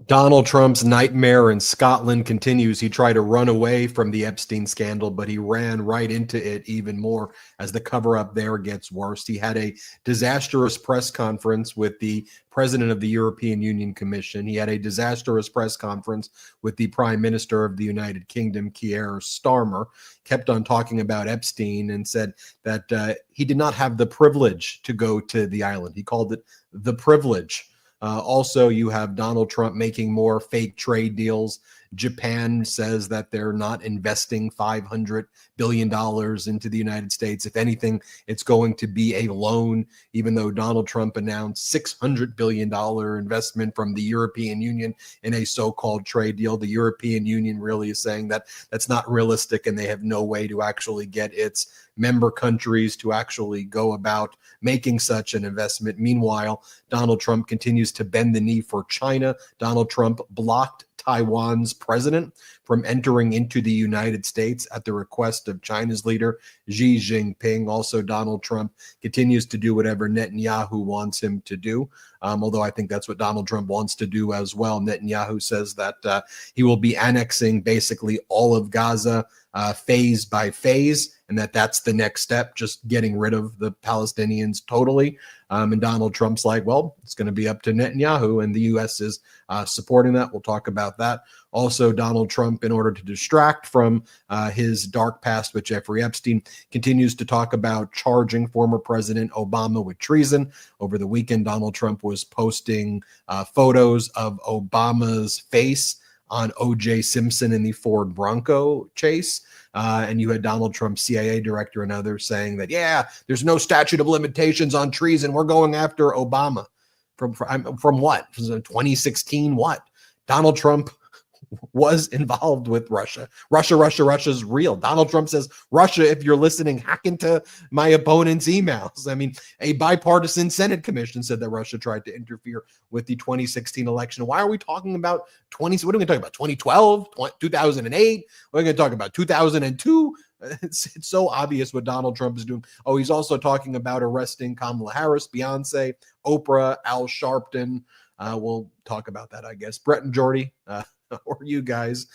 Donald Trump's nightmare in Scotland continues. He tried to run away from the Epstein scandal, but he ran right into it even more as the cover-up there gets worse. He had a disastrous press conference with the president of the European Union Commission. He had a disastrous press conference with the Prime Minister of the United Kingdom, Keir Starmer, kept on talking about Epstein and said that he did not have the privilege to go to the island. He called it the privilege. Also, you have Donald Trump making more fake trade deals. Japan says that they're not investing $500 billion into the United States. If anything, it's going to be a loan, even though Donald Trump announced $600 billion investment from the European Union in a so-called trade deal. The European Union really is saying that that's not realistic, and they have no way to actually get its member countries to actually go about making such an investment. Meanwhile, Donald Trump continues to bend the knee for China. Donald Trump blocked Taiwan's president from entering into the United States at the request of China's leader, Xi Jinping. Also, Donald Trump continues to do whatever Netanyahu wants him to do, although I think that's what Donald Trump wants to do as well. Netanyahu says that he will be annexing basically all of Gaza phase by phase, and that's the next step, just getting rid of the Palestinians totally. And Donald Trump's like, well, it's going to be up to Netanyahu, and the U.S. is supporting that. We'll talk about that. Also, Donald Trump, in order to distract from his dark past with Jeffrey Epstein, continues to talk about charging former President Obama with treason. Over the weekend, Donald Trump was posting photos of Obama's face on O.J. Simpson in the Ford Bronco chase. And you had Donald Trump's CIA director and others saying that, yeah, there's no statute of limitations on treason. We're going after Obama. From what? From 2016, what? Donald Trump was involved with Russia. Russia's real. Donald Trump says, Russia, if you're listening, hack into my opponent's emails. I mean, a bipartisan Senate commission said that Russia tried to interfere with the 2016 election. Why are we talking about what are we going to talk about? 2012, 2008? We're going to talk about 2002. It's so obvious what Donald Trump is doing. Oh, he's also talking about arresting Kamala Harris, Beyonce, Oprah, Al Sharpton. We'll talk about that, I guess. Brett and Jordy, or you guys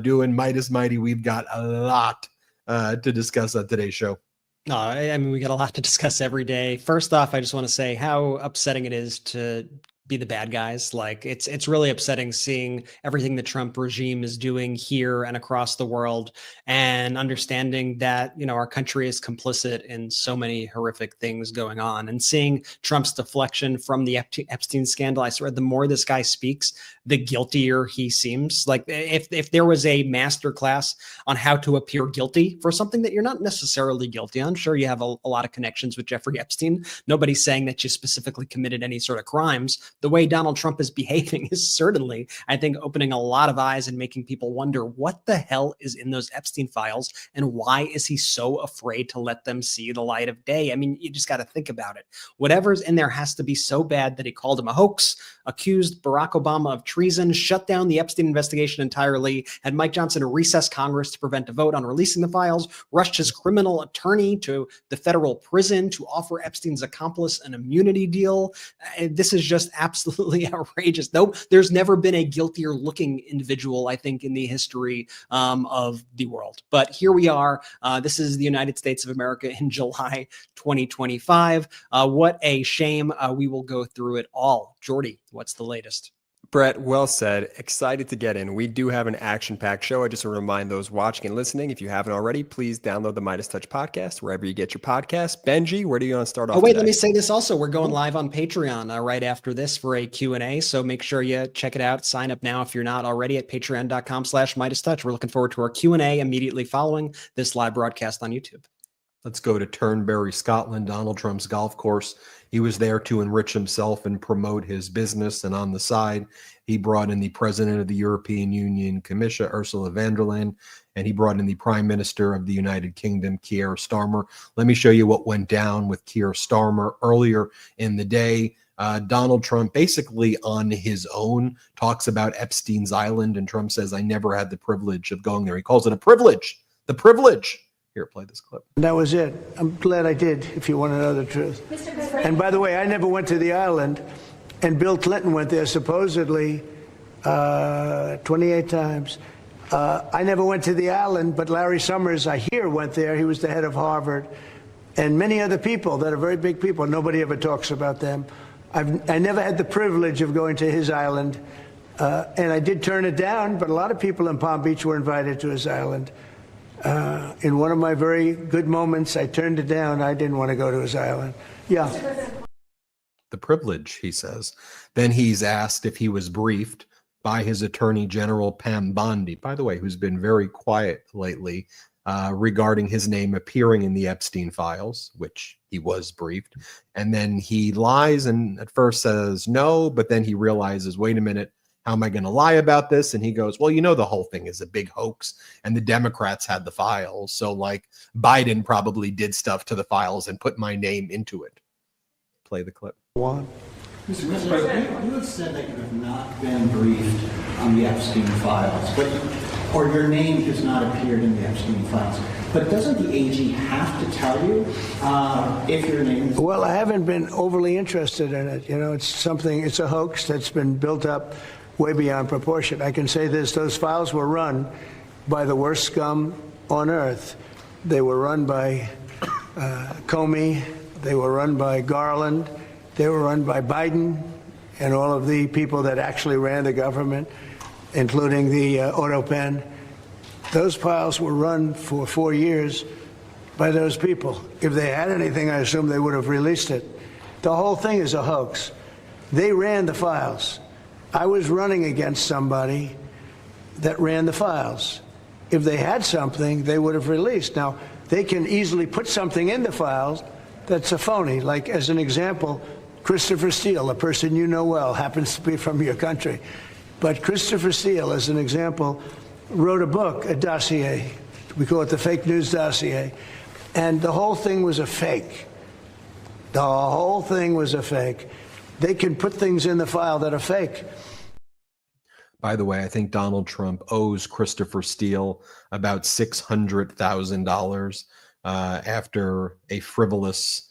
doing Midas Mighty? We've got a lot to discuss on today's show. No, I mean, we got a lot to discuss every day. First off, I just want to say how upsetting it is to be the bad guys. Like it's really upsetting seeing everything the Trump regime is doing here and across the world, and understanding that, you know, our country is complicit in so many horrific things going on, and seeing Trump's deflection from the Epstein scandal. I swear, the more this guy speaks, the guiltier he seems. Like if there was a master class on how to appear guilty for something that you're not necessarily guilty on, sure, you have a lot of connections with Jeffrey Epstein. Nobody's saying that you specifically committed any sort of crimes. The way Donald Trump is behaving is certainly, I think, opening a lot of eyes and making people wonder what the hell is in those Epstein files, and why is he so afraid to let them see the light of day? I mean, you just got to think about it. Whatever's in there has to be so bad that he called him a hoax, accused Barack Obama of treason, shut down the Epstein investigation entirely, had Mike Johnson recess Congress to prevent a vote on releasing the files, rushed his criminal attorney to the federal prison to offer Epstein's accomplice an immunity deal. This is just absolutely outrageous. Though there's never been a guiltier looking individual, I think, in the history of the world. But here we are. This is the United States of America in July 2025. What a shame. We will go through it all. Jordy, what's the latest? Brett, well said. Excited to get in. We do have an action-packed show. I just want to remind those watching and listening, if you haven't already, please download the MeidasTouch Podcast wherever you get your podcast. Benji, where do you want to start off? Oh, wait, today? Let me say this also. We're going live on Patreon right after this for a Q&A. So make sure you check it out. Sign up now if you're not already at patreon.com/MeidasTouch. We're looking forward to our Q&A immediately following this live broadcast on YouTube. Let's go to Turnberry, Scotland, Donald Trump's golf course. He was there to enrich himself and promote his business. And on the side, he brought in the president of the European Union Commission, Ursula von der Leyen, and he brought in the Prime Minister of the United Kingdom, Keir Starmer. Let me show you what went down with Keir Starmer earlier in the day. Donald Trump, basically on his own, talks about Epstein's Island, and Trump says, I never had the privilege of going there. He calls it a privilege, the privilege. Here, play this clip. That was it. I'm glad I did, if you want to know the truth. And by the way, I never went to the island, and Bill Clinton went there supposedly 28 times. I never went to the island, but Larry Summers, I hear, went there. He was the head of Harvard. And many other people that are very big people. Nobody ever talks about them. I never had the privilege of going to his island. And I did turn it down, but a lot of people in Palm Beach were invited to his island. In one of my very good moments, I turned it down. I didn't want to go to his island. Yeah. The privilege, he says. Then he's asked if he was briefed by his Attorney General, Pam Bondi, by the way, who's been very quiet lately, regarding his name appearing in the Epstein files, which he was briefed. And then he lies and at first says no, but then he realizes, wait a minute, how am I going to lie about this? And he goes, well, you know, the whole thing is a big hoax and the Democrats had the files. So like Biden probably did stuff to the files and put my name into it. Play the clip. One. Mr. President, you have said that you have not been briefed on the Epstein files, or your name has not appeared in the Epstein files. But doesn't the AG have to tell you if your name is... Well, I haven't been overly interested in it. You know, it's a hoax that's been built up way beyond proportion. I can say this, those files were run by the worst scum on earth. They were run by Comey, they were run by Garland, they were run by Biden and all of the people that actually ran the government, including the auto pen. Those files were run for 4 years by those people. If they had anything, I assume they would have released it. The whole thing is a hoax. They ran the files. I was running against somebody that ran the files. If they had something, they would have released. Now, they can easily put something in the files that's a phony. Like, as an example, Christopher Steele, a person you know well, happens to be from your country. But Christopher Steele, as an example, wrote a book, a dossier. We call it the fake news dossier. And the whole thing was a fake. The whole thing was a fake. They can put things in the file that are fake. By the way, I think Donald Trump owes Christopher Steele about $600,000 after a frivolous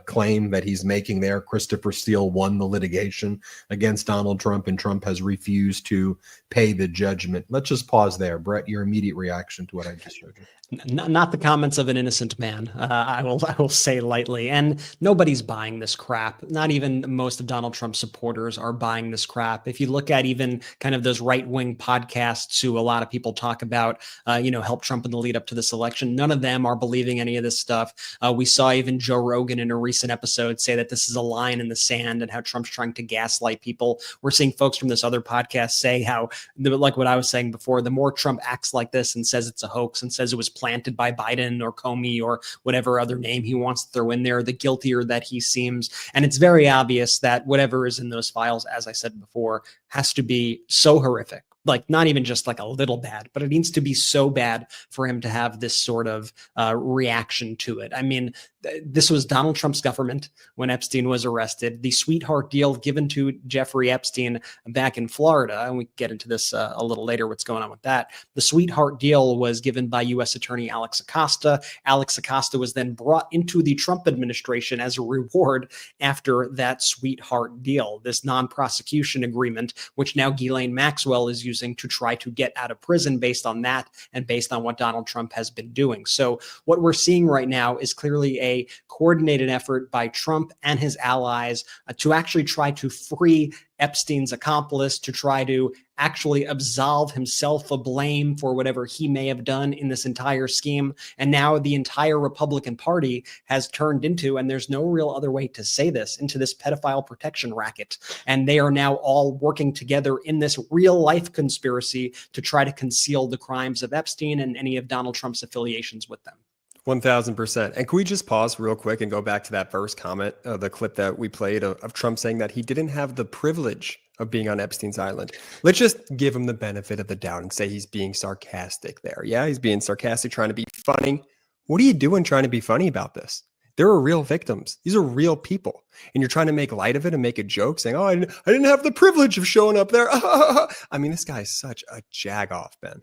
claim that he's making there. Christopher Steele won the litigation against Donald Trump, and Trump has refused to pay the judgment. Let's just pause there. Brett, your immediate reaction to what I just showed you. Not the comments of an innocent man, I will say lightly. And nobody's buying this crap. Not even most of Donald Trump's supporters are buying this crap. If you look at even kind of those right-wing podcasts who a lot of people talk about, help Trump in the lead up to this election, none of them are believing any of this stuff. We saw even Joe Rogan in a recent episode say that this is a line in the sand and how Trump's trying to gaslight people. We're seeing folks from this other podcast say how, like what I was saying before, the more Trump acts like this and says it's a hoax and says it was planted by Biden or Comey or whatever other name he wants to throw in there, the guiltier that he seems. And it's very obvious that whatever is in those files, as I said before, has to be so horrific. Like not even just like a little bad, but it needs to be so bad for him to have this sort of reaction to it. I mean, this was Donald Trump's government when Epstein was arrested. The sweetheart deal given to Jeffrey Epstein back in Florida, and we get into this a little later, what's going on with that. The sweetheart deal was given by U.S. Attorney Alex Acosta. Alex Acosta was then brought into the Trump administration as a reward after that sweetheart deal, this non-prosecution agreement, which now Ghislaine Maxwell is using to try to get out of prison based on that and based on what Donald Trump has been doing. So what we're seeing right now is clearly a coordinated effort by Trump and his allies to actually try to free Epstein's accomplice, to try to actually absolve himself of blame for whatever he may have done in this entire scheme. And now the entire Republican Party has turned into, and there's no real other way to say this, into this pedophile protection racket. And they are now all working together in this real life conspiracy to try to conceal the crimes of Epstein and any of Donald Trump's affiliations with them. 1000%. And can we just pause real quick and go back to that first comment, the clip that we played of Trump saying that he didn't have the privilege of being on Epstein's island? Let's just give him the benefit of the doubt and say he's being sarcastic there. Yeah, he's being sarcastic, trying to be funny. What are you doing trying to be funny about this? There are real victims. These are real people. And you're trying to make light of it and make a joke saying, oh, I didn't have the privilege of showing up there. I mean, this guy is such a jagoff, Ben.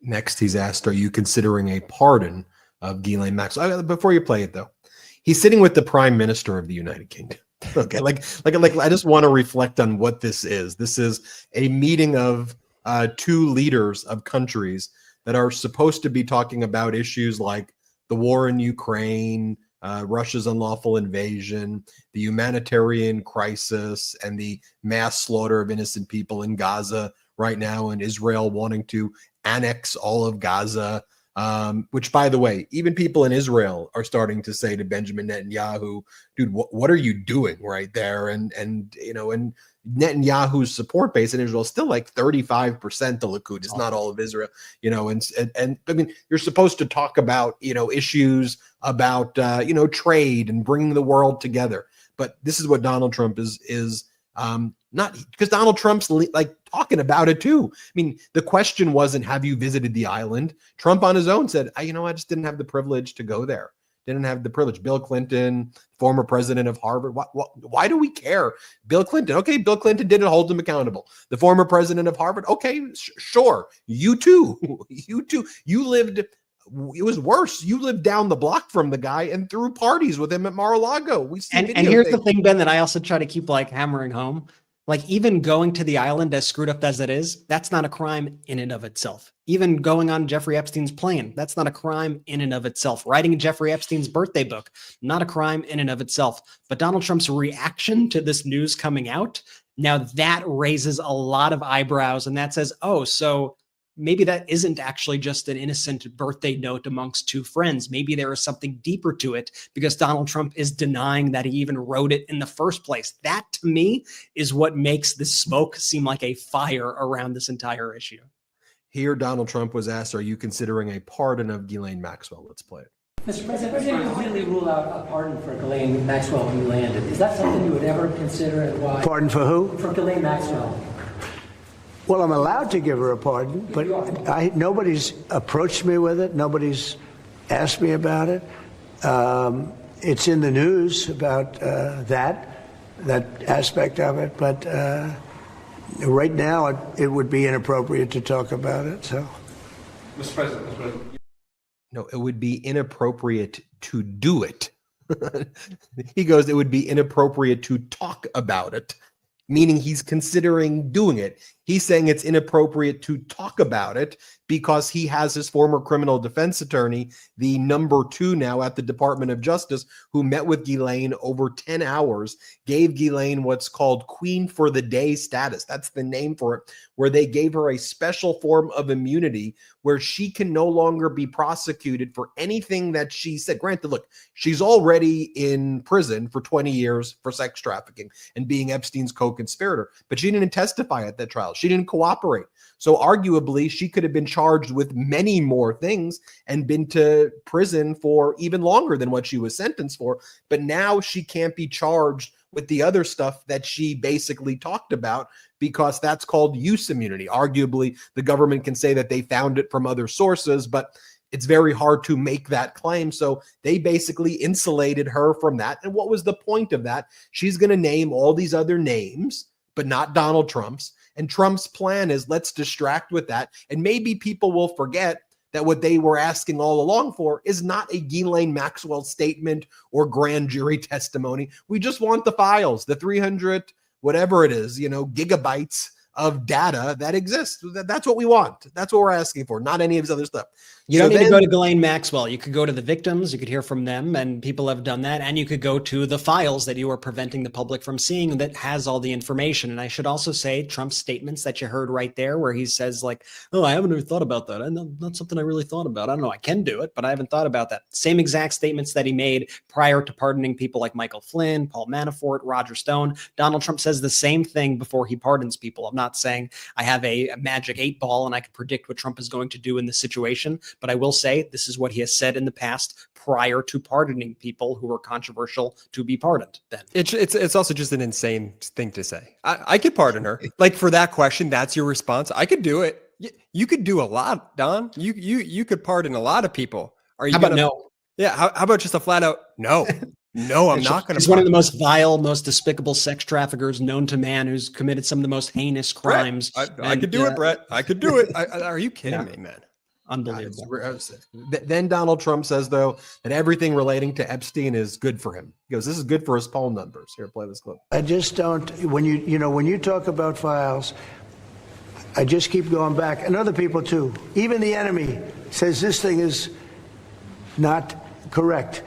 Next, he's asked, are you considering a pardon of Ghislaine Maxwell? Before you play it, though, he's sitting with the Prime Minister of the United Kingdom. Okay, like I just want to reflect on what this is. This is a meeting of two leaders of countries that are supposed to be talking about issues like the war in Ukraine, Russia's unlawful invasion, the humanitarian crisis, and the mass slaughter of innocent people in Gaza right now, and Israel wanting to annex all of Gaza. Which, by the way, even people in Israel are starting to say to Benjamin Netanyahu, dude, what are you doing right there? And Netanyahu's support base in Israel is still like 35% the Likud. It's not all of Israel, and I mean, you're supposed to talk about, issues about, trade and bringing the world together. But this is what Donald Trump is not, because Donald Trump's like talking about it too. I mean, the question wasn't, have you visited the island? Trump on his own said, I just didn't have the privilege to go there. Didn't have the privilege. Bill Clinton, former president of Harvard. Why do we care? Bill Clinton. Okay, Bill Clinton didn't hold him accountable. The former president of Harvard. Okay, sure. You too. You too. You lived, it was worse. You lived down the block from the guy and threw parties with him at Mar-a-Lago. And here's the thing, Ben, that I also try to keep like hammering home. Like, even going to the island, as screwed up as it is, that's not a crime in and of itself. Even going on Jeffrey Epstein's plane, that's not a crime in and of itself. Writing Jeffrey Epstein's birthday book, not a crime in and of itself. But Donald Trump's reaction to this news coming out, now that raises a lot of eyebrows, and that says, oh, so maybe that isn't actually just an innocent birthday note amongst two friends. Maybe there is something deeper to it, because Donald Trump is denying that he even wrote it in the first place. That, to me, is what makes the smoke seem like a fire around this entire issue. Here, Donald Trump was asked, are you considering a pardon of Ghislaine Maxwell? Let's play it. Mr. President, you completely rule out a pardon for Ghislaine Maxwell when you landed. Is that something you would ever consider, and why? Pardon for who? For Ghislaine Maxwell. Well, I'm allowed to give her a pardon, but nobody's approached me with it. Nobody's asked me about it. It's in the news about that aspect of it, but right now it would be inappropriate to talk about it. So, Mr. President. No, it would be inappropriate to do it. He goes, it would be inappropriate to talk about it, meaning he's considering doing it. He's saying it's inappropriate to talk about it because he has his former criminal defense attorney, the number 2 now at the Department of Justice, who met with Ghislaine over 10 hours, gave Ghislaine what's called Queen for the Day status. That's the name for it, where they gave her a special form of immunity where she can no longer be prosecuted for anything that she said. Granted, look, she's already in prison for 20 years for sex trafficking and being Epstein's co-conspirator, but she didn't testify at that trial. She didn't cooperate. So arguably, she could have been charged with many more things and been to prison for even longer than what she was sentenced for. But now she can't be charged with the other stuff that she basically talked about, because that's called use immunity. Arguably, the government can say that they found it from other sources, but it's very hard to make that claim. So they basically insulated her from that. And what was the point of that? She's going to name all these other names, but not Donald Trump's. And Trump's plan is, let's distract with that. And maybe people will forget that what they were asking all along for is not a Ghislaine Maxwell statement or grand jury testimony. We just want the files, the 300, whatever it is, gigabytes of data that exists. That's what we want. That's what we're asking for, not any of this other stuff. You don't need to go to Ghislaine Maxwell. You could go to the victims. You could hear from them, and people have done that. And you could go to the files that you are preventing the public from seeing that has all the information. And I should also say Trump's statements that you heard right there, where he says like, oh, I haven't really thought about that. Not something I really thought about. I don't know. I can do it, but I haven't thought about that. Same exact statements that he made prior to pardoning people like Michael Flynn, Paul Manafort, Roger Stone. Donald Trump says the same thing before he pardons people. I'm not saying I have a magic 8-ball and I can predict what Trump is going to do in this situation. But I will say this is what he has said in the past prior to pardoning people who were controversial to be pardoned. Then it's also just an insane thing to say. I could pardon her. Like, for that question, that's your response. I could do it. You could do a lot, Don. You could pardon a lot of people. Are you? How about no? Yeah. How about just a flat out no? No, I'm not going to. He's one of the most vile, most despicable sex traffickers known to man, who's committed some of the most heinous crimes. Brett, I could do it, Brett. I could do it. Are you kidding me, man? Unbelievable. Then Donald Trump says, though, that everything relating to Epstein is good for him. He goes, this is good for his poll numbers. Here, play this clip. I just don't, when you talk about files, I just keep going back, and other people too. Even the enemy says this thing is not correct,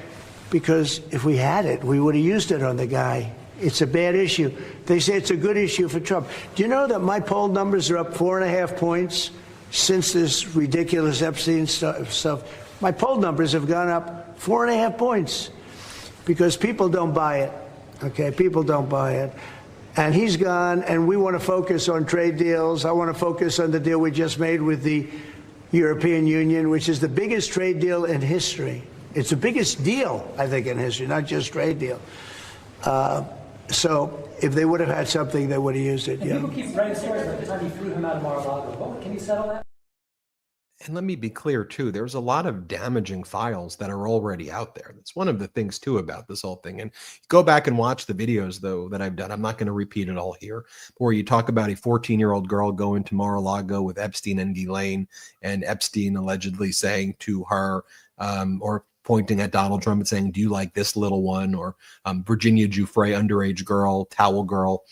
because if we had it, we would have used it on the guy. It's a bad issue. They say it's a good issue for Trump. Do you know that my poll numbers are up 4.5 points since this ridiculous Epstein stuff? My poll numbers have gone up 4.5 points because people don't buy it. Okay, people don't buy it. And he's gone, and we want to focus on trade deals. I want to focus on the deal we just made with the European Union, which is the biggest trade deal in history. It's the biggest deal, I think, in history, not just trade deal. So if they would have had something, they would have used it. And people keep writing stories like the time he threw him out of Mar-a-Lago. Can you settle that? And let me be clear, too, there's a lot of damaging files that are already out there. That's one of the things, too, about this whole thing. And go back and watch the videos, though, that I've done. I'm not going to repeat it all here, where you talk about a 14-year-old girl going to Mar-a-Lago with Epstein and Ghislaine, and Epstein allegedly saying to her, or pointing at Donald Trump and saying, do you like this little one? Or Virginia Giuffre, underage girl, towel girl,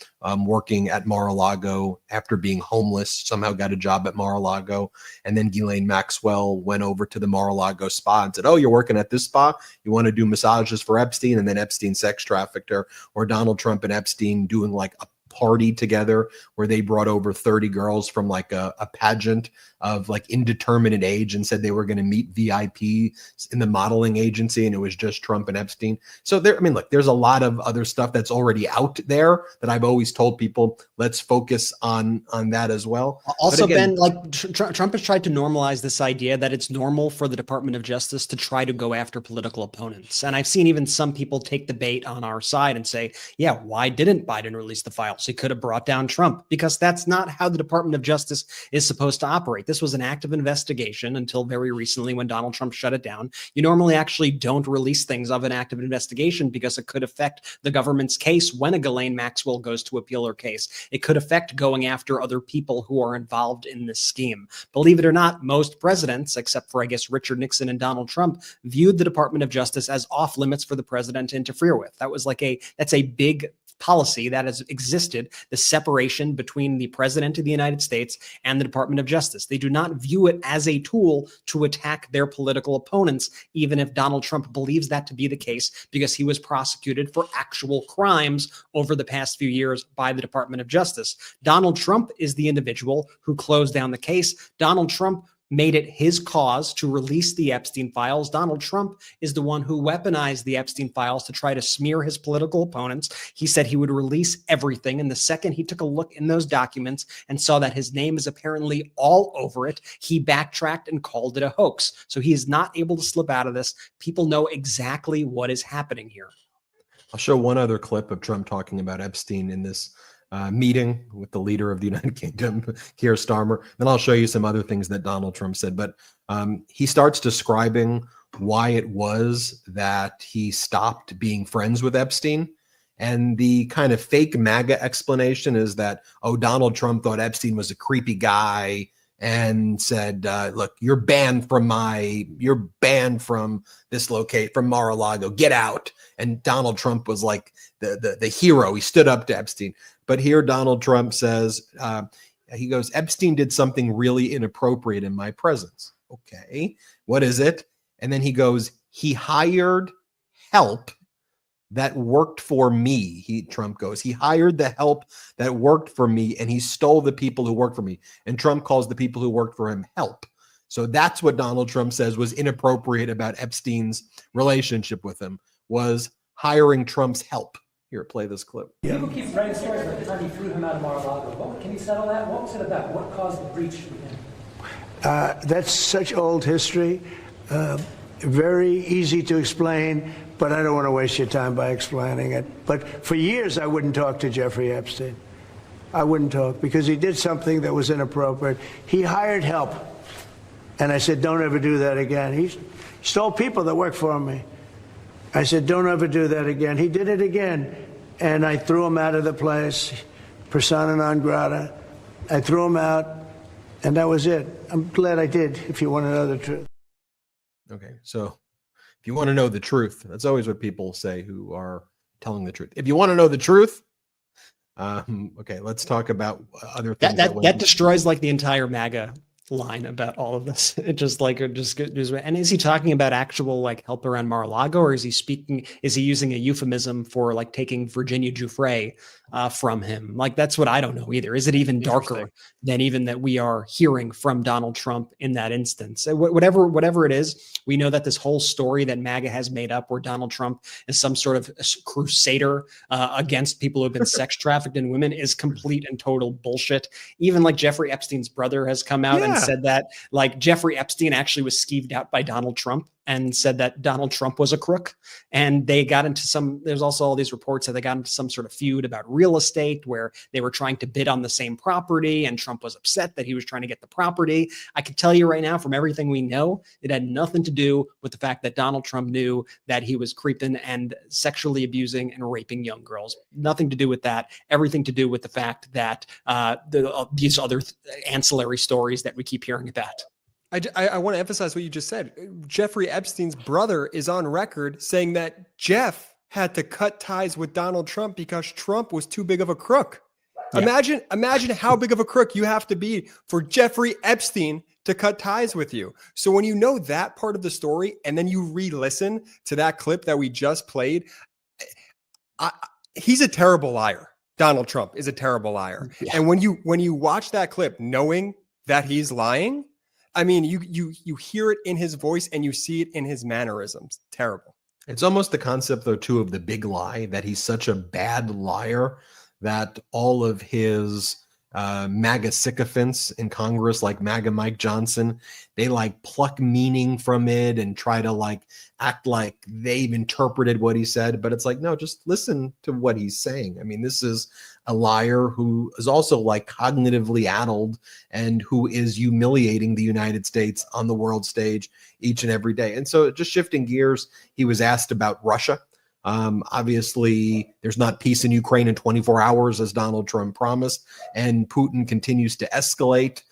working at Mar-a-Lago after being homeless, somehow got a job at Mar-a-Lago. And then Ghislaine Maxwell went over to the Mar-a-Lago spa and said, oh, you're working at this spa? You want to do massages for Epstein? And then Epstein sex trafficked her. Or Donald Trump and Epstein doing like a party together where they brought over 30 girls from like a pageant of like indeterminate age and said they were going to meet VIP in the modeling agency, and it was just Trump and Epstein. So there, I mean, look, there's a lot of other stuff that's already out there that I've always told people, let's focus on that as well. Also, again, Ben, like Trump has tried to normalize this idea that it's normal for the Department of Justice to try to go after political opponents. And I've seen even some people take the bait on our side and say, yeah, why didn't Biden release the files? He could have brought down Trump, because that's not how the Department of Justice is supposed to operate. This was an active investigation until very recently when Donald Trump shut it down. You normally actually don't release things of an active investigation because it could affect the government's case when a Ghislaine Maxwell goes to appeal her case. It could affect going after other people who are involved in this scheme. Believe it or not, most presidents, except for, I guess, Richard Nixon and Donald Trump, viewed the Department of Justice as off limits for the president to interfere with. That's a big policy that has existed, the separation between the president of the United States and the Department of Justice. They do not view it as a tool to attack their political opponents, even if Donald Trump believes that to be the case, because he was prosecuted for actual crimes over the past few years by the Department of Justice. Donald Trump is the individual who closed down the case. Donald Trump made it his cause to release the Epstein files. Donald Trump is the one who weaponized the Epstein files to try to smear his political opponents. He said he would release everything. And the second he took a look in those documents and saw that his name is apparently all over it, he backtracked and called it a hoax. So he is not able to slip out of this. People know exactly what is happening here. I'll show one other clip of Trump talking about Epstein in this meeting with the leader of the United Kingdom, Keir Starmer. Then I'll show you some other things that Donald Trump said. But he starts describing why it was that he stopped being friends with Epstein. And the kind of fake MAGA explanation is that, oh, Donald Trump thought Epstein was a creepy guy and said, look, you're banned from this location, from Mar-a-Lago, get out. And Donald Trump was like the hero. He stood up to Epstein. But here Donald Trump says, he goes, Epstein did something really inappropriate in my presence. Okay, what is it? And then he goes, he hired help that worked for me. Trump goes, he hired the help that worked for me, and he stole the people who worked for me. And Trump calls the people who worked for him help. So that's what Donald Trump says was inappropriate about Epstein's relationship with him, was hiring Trump's help. Here, play this clip. People keep writing stories like the time he threw him out of Mar-a-Lago. Can you settle that? What was it about? What caused the breach with him? That's such old history. Very easy to explain, but I don't want to waste your time by explaining it. But for years, I wouldn't talk to Jeffrey Epstein. I wouldn't talk because he did something that was inappropriate. He hired help. And I said, don't ever do that again. He stole people that worked for me. I said, don't ever do that again. He did it again. And I threw him out of the place, persona non grata. I threw him out. And that was it. I'm glad I did, if you want to know the truth. Okay, so if you want to know the truth, that's always what people say who are telling the truth. If you want to know the truth, okay, let's talk about other things. That destroys like the entire MAGA line about all of this. It just and is he talking about actual like help around Mar-a-Lago, or is he using a euphemism for like taking Virginia Giuffre from him? Like, that's what I don't know either. Is it even darker than even that we are hearing from Donald Trump in that instance? Whatever it is, we know that this whole story that MAGA has made up, where Donald Trump is some sort of crusader against people who have been sex trafficked in women, is complete and total bullshit. Even like Jeffrey Epstein's brother has come out and said that like Jeffrey Epstein actually was skeeved out by Donald Trump and said that Donald Trump was a crook. And they got into there's also all these reports that they got into some sort of feud about real estate where they were trying to bid on the same property, and Trump was upset that he was trying to get the property. I can tell you right now, from everything we know, it had nothing to do with the fact that Donald Trump knew that he was creeping and sexually abusing and raping young girls. Nothing to do with that. Everything to do with the fact that these other ancillary stories that we keep hearing about. I want to emphasize what you just said. Jeffrey Epstein's brother is on record saying that Jeff had to cut ties with Donald Trump because Trump was too big of a crook. Yeah. Imagine how big of a crook you have to be for Jeffrey Epstein to cut ties with you. So when you know that part of the story and then you re-listen to that clip that we just played, he's a terrible liar. Donald Trump is a terrible liar. Yeah. And when you watch that clip knowing that he's lying, I mean, you hear it in his voice and you see it in his mannerisms. Terrible. It's almost the concept, though, too, of the big lie, that he's such a bad liar that all of his MAGA sycophants in Congress, like MAGA Mike Johnson, they like pluck meaning from it and try to like act like they've interpreted what he said. But it's like, no, just listen to what he's saying. I mean, this is a liar who is also like cognitively addled and who is humiliating the United States on the world stage each and every day. And so, just shifting gears, he was asked about Russia. Obviously, there's not peace in Ukraine in 24 hours, as Donald Trump promised, and Putin continues to escalate,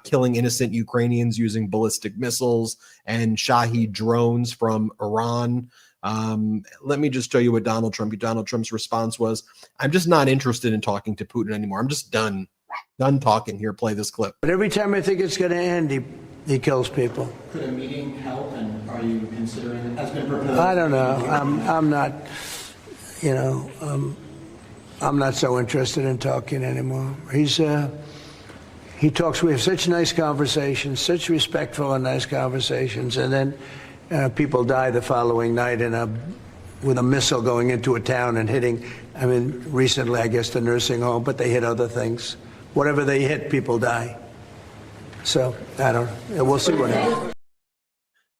killing innocent Ukrainians using ballistic missiles and Shahed drones from Iran. Let me just tell you what Donald Trump's response was. I'm just not interested in talking to Putin anymore. I'm just done talking. Here, play this clip. But every time I think it's going to end, he kills people. Could a meeting help, and are you considering it? Has been proposed? I don't know. I'm not, I'm not so interested in talking anymore. He talks. We have such nice conversations, such respectful and nice conversations, and then people die the following night with a missile going into a town and hitting. I mean, recently, I guess, the nursing home, but they hit other things. Whatever they hit, people die. So I don't know. We'll see what happens.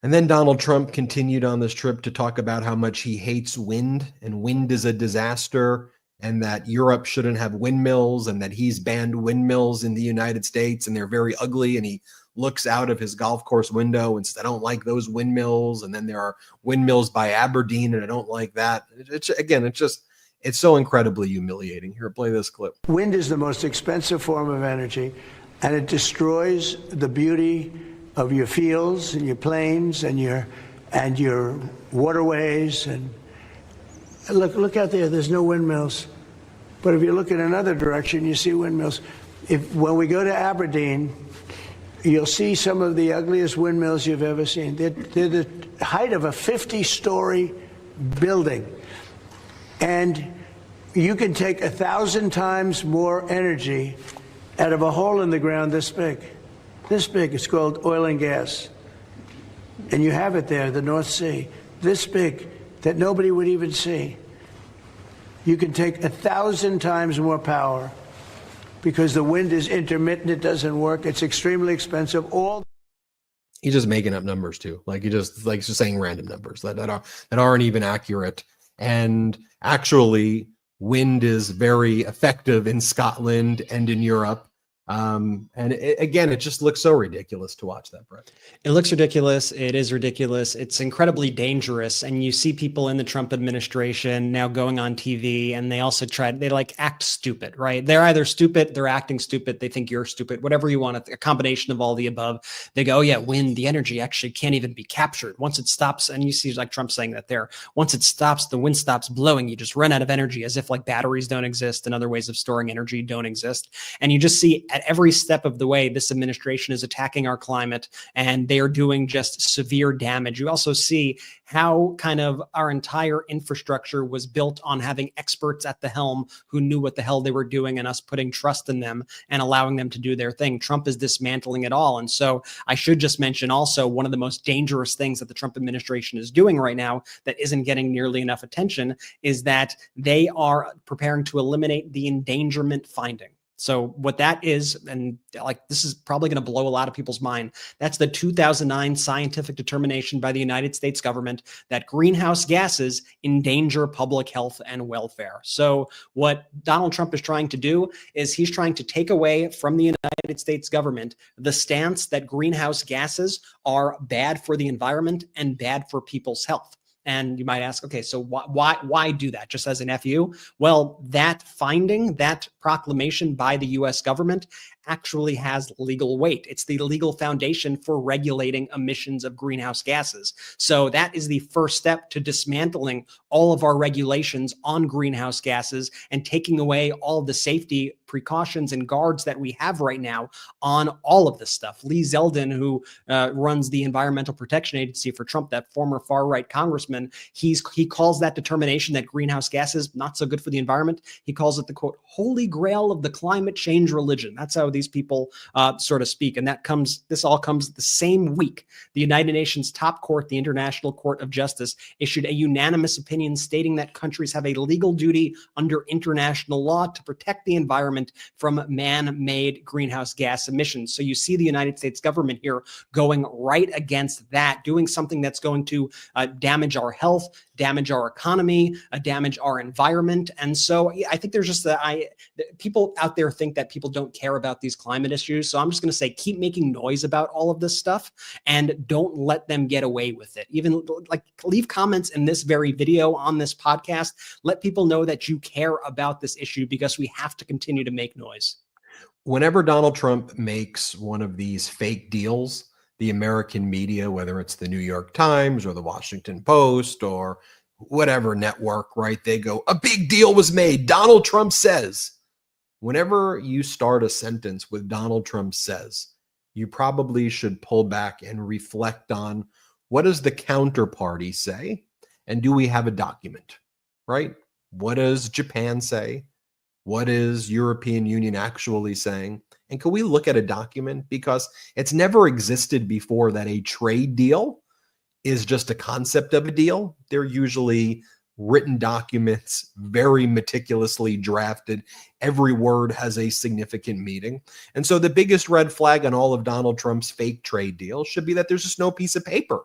And then Donald Trump continued on this trip to talk about how much he hates wind, and wind is a disaster, and that Europe shouldn't have windmills, and that he's banned windmills in the United States and they're very ugly. And he looks out of his golf course window and says, I don't like those windmills. And then there are windmills by Aberdeen and I don't like that. It's so incredibly humiliating. Here, play this clip. Wind is the most expensive form of energy, and it destroys the beauty of your fields and your plains and your waterways. And look out there. There's no windmills, but if you look in another direction, you see windmills. When we go to Aberdeen, you'll see some of the ugliest windmills you've ever seen. They're the height of a 50-story building, and you can take 1,000 times more energy out of a hole in the ground this big. This big. It's called oil and gas. And you have it there, the North Sea, this big, that nobody would even see. You can take 1,000 times more power because the wind is intermittent. It doesn't work. It's extremely expensive. He's just making up numbers too. Like he's just saying random numbers that aren't even accurate. And actually, wind is very effective in Scotland and in Europe. Again, it just looks so ridiculous to watch that, Brett. It looks ridiculous. It is ridiculous. It's incredibly dangerous. And you see people in the Trump administration now going on TV, and they also they like act stupid, right? They're either stupid, they're acting stupid, they think you're stupid, whatever you want, a combination of all the above. They go, oh yeah, wind, the energy actually can't even be captured. Once it stops, and you see like Trump saying that there, once it stops, the wind stops blowing, you just run out of energy, as if like batteries don't exist and other ways of storing energy don't exist. And you just see at every step of the way, this administration is attacking our climate, and they are doing just severe damage. You also see how kind of our entire infrastructure was built on having experts at the helm who knew what the hell they were doing, and us putting trust in them and allowing them to do their thing. Trump is dismantling it all. And so I should just mention also one of the most dangerous things that the Trump administration is doing right now that isn't getting nearly enough attention is that they are preparing to eliminate the endangerment finding. So what that is, and like this is probably going to blow a lot of people's mind, that's the 2009 scientific determination by the United States government that greenhouse gases endanger public health and welfare. So what Donald Trump is trying to do is he's trying to take away from the United States government the stance that greenhouse gases are bad for the environment and bad for people's health. And you might ask, okay, so why do that? Just as an FU? Well, that finding, that proclamation by the US government actually has legal weight. It's the legal foundation for regulating emissions of greenhouse gases. So that is the first step to dismantling all of our regulations on greenhouse gases and taking away all of the safety precautions and guards that we have right now on all of this stuff. Lee Zeldin, who runs the Environmental Protection Agency for Trump, that former far-right congressman, he calls that determination that greenhouse gases not so good for the environment. He calls it the, quote, holy grail of the climate change religion. That's how these people sort of speak. And this all comes the same week. The United Nations top court, the International Court of Justice, issued a unanimous opinion stating that countries have a legal duty under international law to protect the environment from man-made greenhouse gas emissions. So you see the United States government here going right against that, doing something that's going to damage our health, damage our economy, damage our environment. And so I think there's just people out there think that people don't care about these climate issues. So I'm just going to say, keep making noise about all of this stuff and don't let them get away with it. Even like leave comments in this very video on this podcast. Let people know that you care about this issue, because we have to continue to make noise. Whenever Donald Trump makes one of these fake deals, the American media, whether it's the New York Times or the Washington Post or whatever network, right? They go, a big deal was made. Donald Trump says. Whenever you start a sentence with Donald Trump says, you probably should pull back and reflect on, what does the counterparty say? And do we have a document, right? What does Japan say? What is European Union actually saying? And can we look at a document? Because it's never existed before that a trade deal is just a concept of a deal. They're usually written documents, very meticulously drafted. Every word has a significant meaning. And so the biggest red flag on all of Donald Trump's fake trade deals should be that there's just no piece of paper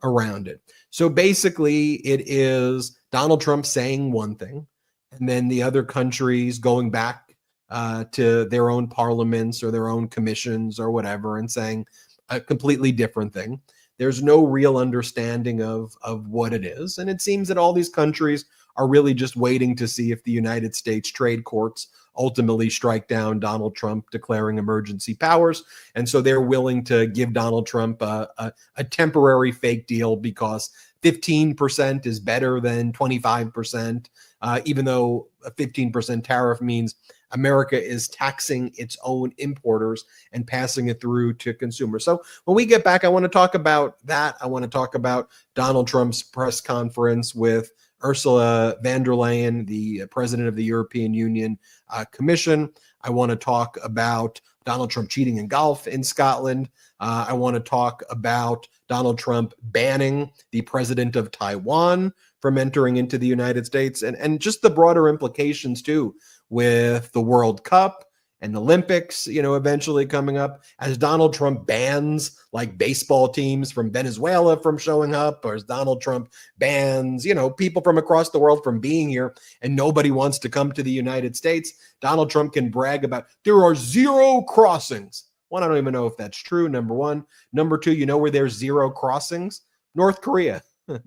around it. So basically it is Donald Trump saying one thing, and then the other countries going back to their own parliaments or their own commissions or whatever and saying a completely different thing. There's no real understanding of what it is. And it seems that all these countries are really just waiting to see if the United States trade courts ultimately strike down Donald Trump declaring emergency powers. And so they're willing to give Donald Trump a temporary fake deal because 15% is better than 25%, even though a 15% tariff means America is taxing its own importers and passing it through to consumers. So when we get back, I want to talk about that. I want to talk about Donald Trump's press conference with Ursula von der Leyen, the president of the European Union Commission. I want to talk about Donald Trump cheating in golf in Scotland. I want to talk about Donald Trump banning the president of Taiwan from entering into the United States, and just the broader implications too with the World Cup and the Olympics, eventually coming up, as Donald Trump bans like baseball teams from Venezuela from showing up, or as Donald Trump bans, people from across the world from being here, and nobody wants to come to the United States, Donald Trump can brag about there are 0 crossings. One, I don't even know if that's true, number one. Number two, where there's 0 crossings? North Korea.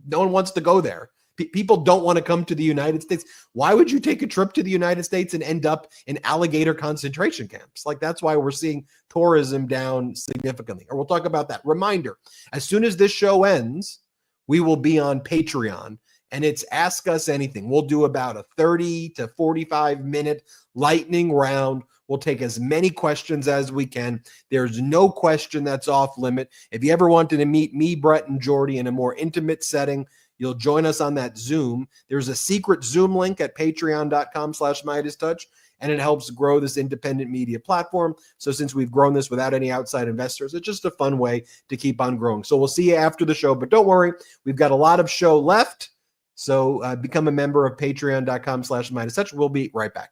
No one wants to go there. People don't want to come to the United States. Why would you take a trip to the United States and end up in alligator concentration camps? Like, that's why we're seeing tourism down significantly. Or we'll talk about that. Reminder, as soon as this show ends, we will be on Patreon, and it's Ask Us Anything. We'll do about a 30 to 45 minute lightning round. We'll take as many questions as we can. There's no question that's off limit. If you ever wanted to meet me, Brett, and Jordy in a more intimate setting, you'll join us on that Zoom. There's a secret Zoom link at patreon.com/MeidasTouch, and it helps grow this independent media platform. So since we've grown this without any outside investors, it's just a fun way to keep on growing. So we'll see you after the show, but don't worry, we've got a lot of show left. So become a member of patreon.com/MeidasTouch. We'll be right back.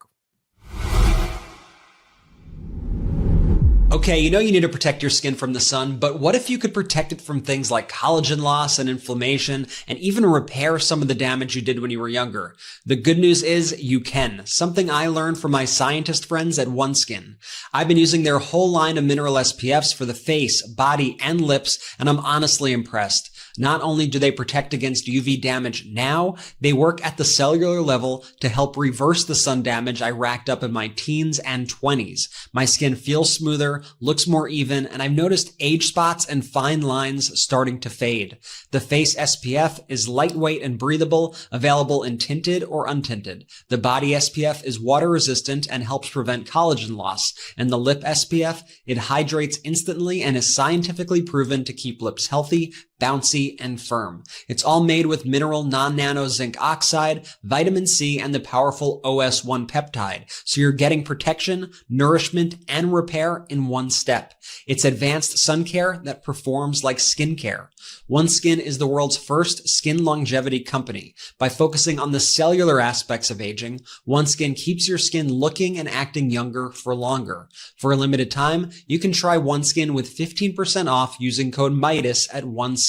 Okay, you need to protect your skin from the sun, but what if you could protect it from things like collagen loss and inflammation, and even repair some of the damage you did when you were younger? The good news is you can, something I learned from my scientist friends at OneSkin. I've been using their whole line of mineral SPFs for the face, body, and lips, and I'm honestly impressed. Not only do they protect against UV damage now, they work at the cellular level to help reverse the sun damage I racked up in my teens and 20s. My skin feels smoother, looks more even, and I've noticed age spots and fine lines starting to fade. The face SPF is lightweight and breathable, available in tinted or untinted. The body SPF is water resistant and helps prevent collagen loss. And the lip SPF, it hydrates instantly and is scientifically proven to keep lips healthy, bouncy, and firm. It's all made with mineral non-nano zinc oxide, vitamin C, and the powerful OS1 peptide. So you're getting protection, nourishment, and repair in one step. It's advanced sun care that performs like skincare. OneSkin is the world's first skin longevity company. By focusing on the cellular aspects of aging, OneSkin keeps your skin looking and acting younger for longer. For a limited time, you can try OneSkin with 15% off using code MEIDAS at oneskin.co.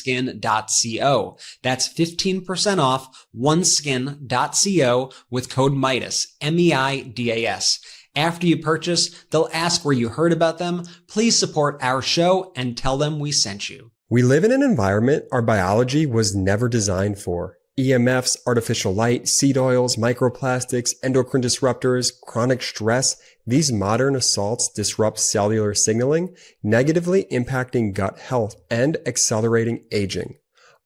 That's 15% off oneskin.co with code MEIDAS, MEIDAS. After you purchase, they'll ask where you heard about them. Please support our show and tell them we sent you. We live in an environment our biology was never designed for. EMFs, artificial light, seed oils, microplastics, endocrine disruptors, chronic stress. These modern assaults disrupt cellular signaling, negatively impacting gut health and accelerating aging.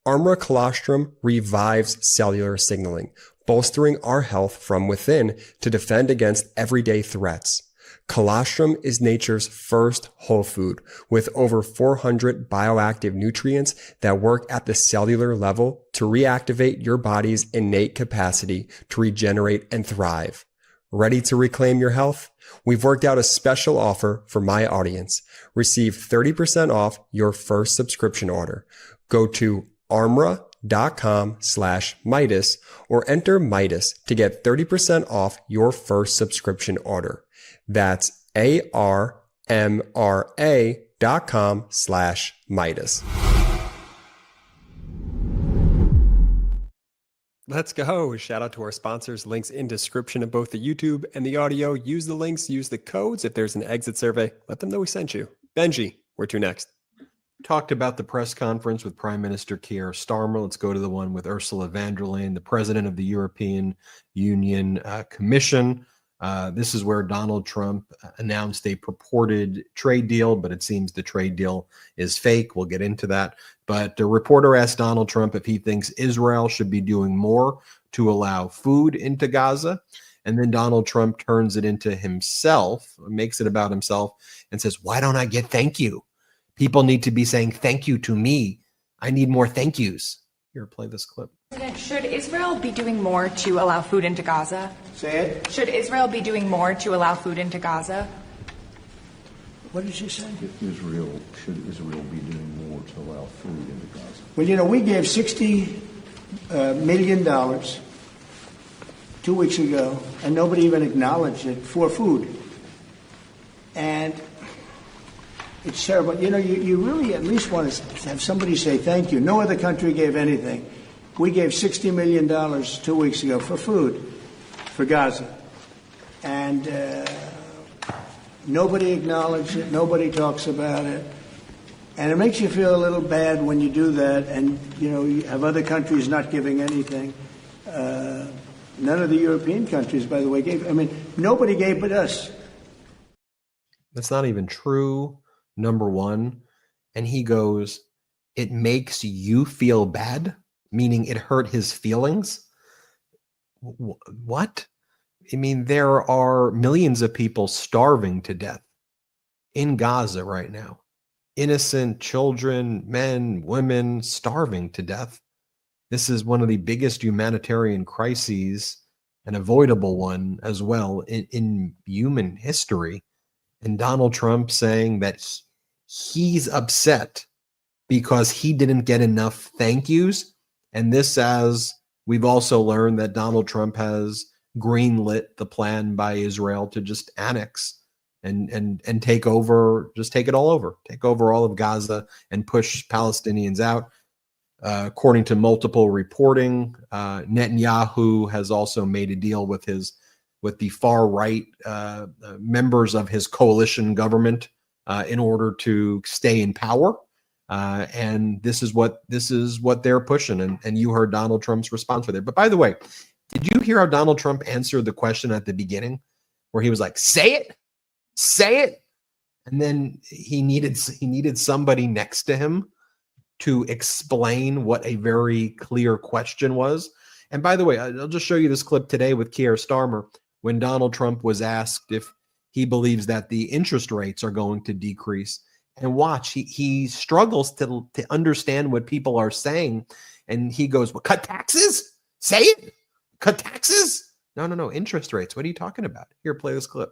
Armra Colostrum revives cellular signaling, bolstering our health from within to defend against everyday threats. Colostrum is nature's first whole food with over 400 bioactive nutrients that work at the cellular level to reactivate your body's innate capacity to regenerate and thrive. Ready to reclaim your health? We've worked out a special offer for my audience. Receive 30% off your first subscription order. Go to armra.com/Meidas or enter Meidas to get 30% off your first subscription order. That's armra.com/Meidas. Let's go. Shout out to our sponsors. Links in description of both the YouTube and the audio. Use the links, use the codes. If there's an exit survey, let them know we sent you. Benji, where to next? Talked about the press conference with Prime Minister Keir Starmer. Let's go to the one with Ursula von der Leyen, the president of the European Union Commission. This is where Donald Trump announced a purported trade deal, but it seems the trade deal is fake. We'll get into that. But the reporter asked Donald Trump if he thinks Israel should be doing more to allow food into Gaza. And then Donald Trump turns it into himself, makes it about himself, and says, "Why don't I get thank you? People need to be saying thank you to me. I need more thank yous." Here, play this clip. Should Israel be doing more to allow food into Gaza? Say it. Should Israel be doing more to allow food into Gaza? What did she say? Should Israel be doing more to allow food into Gaza? Well, we gave $60 million 2 weeks ago, and nobody even acknowledged it for food. And it's terrible. You know, you really at least want to have somebody say thank you. No other country gave anything. We gave $60 million 2 weeks ago for food for Gaza. And nobody acknowledged it. Nobody talks about it. And it makes you feel a little bad when you do that and, you know, you have other countries not giving anything. None of the European countries, by the way, gave. I mean, nobody gave but us. That's not even true, number one. And he goes, it makes you feel bad, meaning it hurt his feelings. What? I mean, there are millions of people starving to death in Gaza right now. Innocent children, men, women starving to death. This is one of the biggest humanitarian crises, an avoidable one as well in human history. And Donald Trump saying that he's upset because he didn't get enough thank yous. And this, as we've also learned, that Donald Trump has greenlit the plan by Israel to just annex and take over, just take it all over, take over all of Gaza and push Palestinians out. According to multiple reporting, Netanyahu has also made a deal with the far right members of his coalition government in order to stay in power. And this is what they're pushing. And you heard Donald Trump's response for that. But by the way, did you hear how Donald Trump answered the question at the beginning, where he was like, "Say it, say it," and then he needed somebody next to him to explain what a very clear question was. And by the way, I'll just show you this clip today with Keir Starmer when Donald Trump was asked if he believes that the interest rates are going to decrease. And watch, he struggles to understand what people are saying. And he goes, well, cut taxes? Say it? Cut taxes? No, interest rates. What are you talking about? Here, play this clip.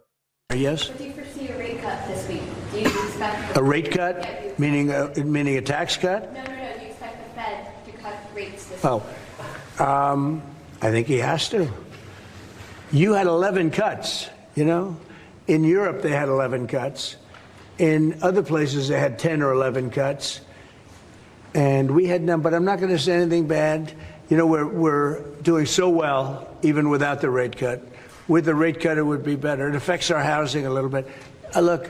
Yes? Do you foresee a rate cut this week? Do you expect a rate cut? Yeah, meaning a tax cut? No. Do you expect the Fed to cut rates this week? I think he has to. You had 11 cuts, you know? In Europe, they had 11 cuts. In other places, they had 10 or 11 cuts. And we had none, but I'm not going to say anything bad. You know, we're doing so well, even without the rate cut. With the rate cut, it would be better. It affects our housing a little bit. Look,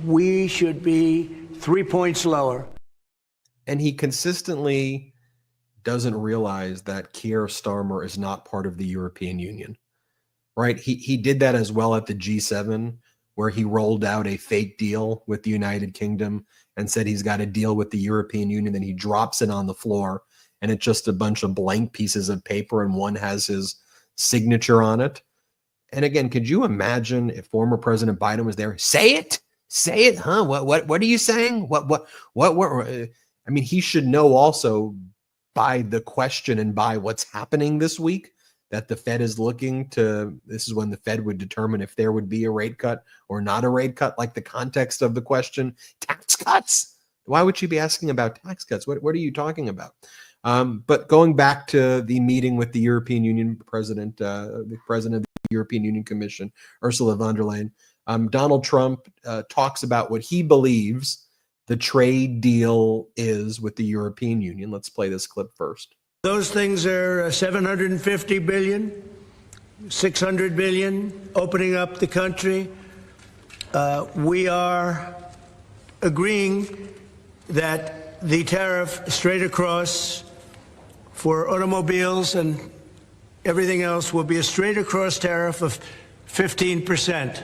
we should be 3 points lower. And he consistently doesn't realize that Keir Starmer is not part of the European Union, right? He did that as well at the G7, where he rolled out a fake deal with the United Kingdom and said he's got a deal with the European Union. Then he drops it on the floor, and it's just a bunch of blank pieces of paper, and one has his signature on it. And again, could you imagine if former President Biden was there? Say it, huh? What are you saying? What? I mean, he should know also by the question and by what's happening this week that the Fed is looking to. This is when the Fed would determine if there would be a rate cut or not a rate cut, like the context of the question, tax cuts. Why would she be asking about tax cuts? What are you talking about? But going back to the meeting with the European Union president, the president of the European Union Commission, Ursula von der Leyen, Donald Trump talks about what he believes the trade deal is with the European Union. Let's play this clip first. Those things are 750 billion, 600 billion, opening up the country. We are agreeing that the tariff straight across for automobiles and everything else will be a straight across tariff of 15%.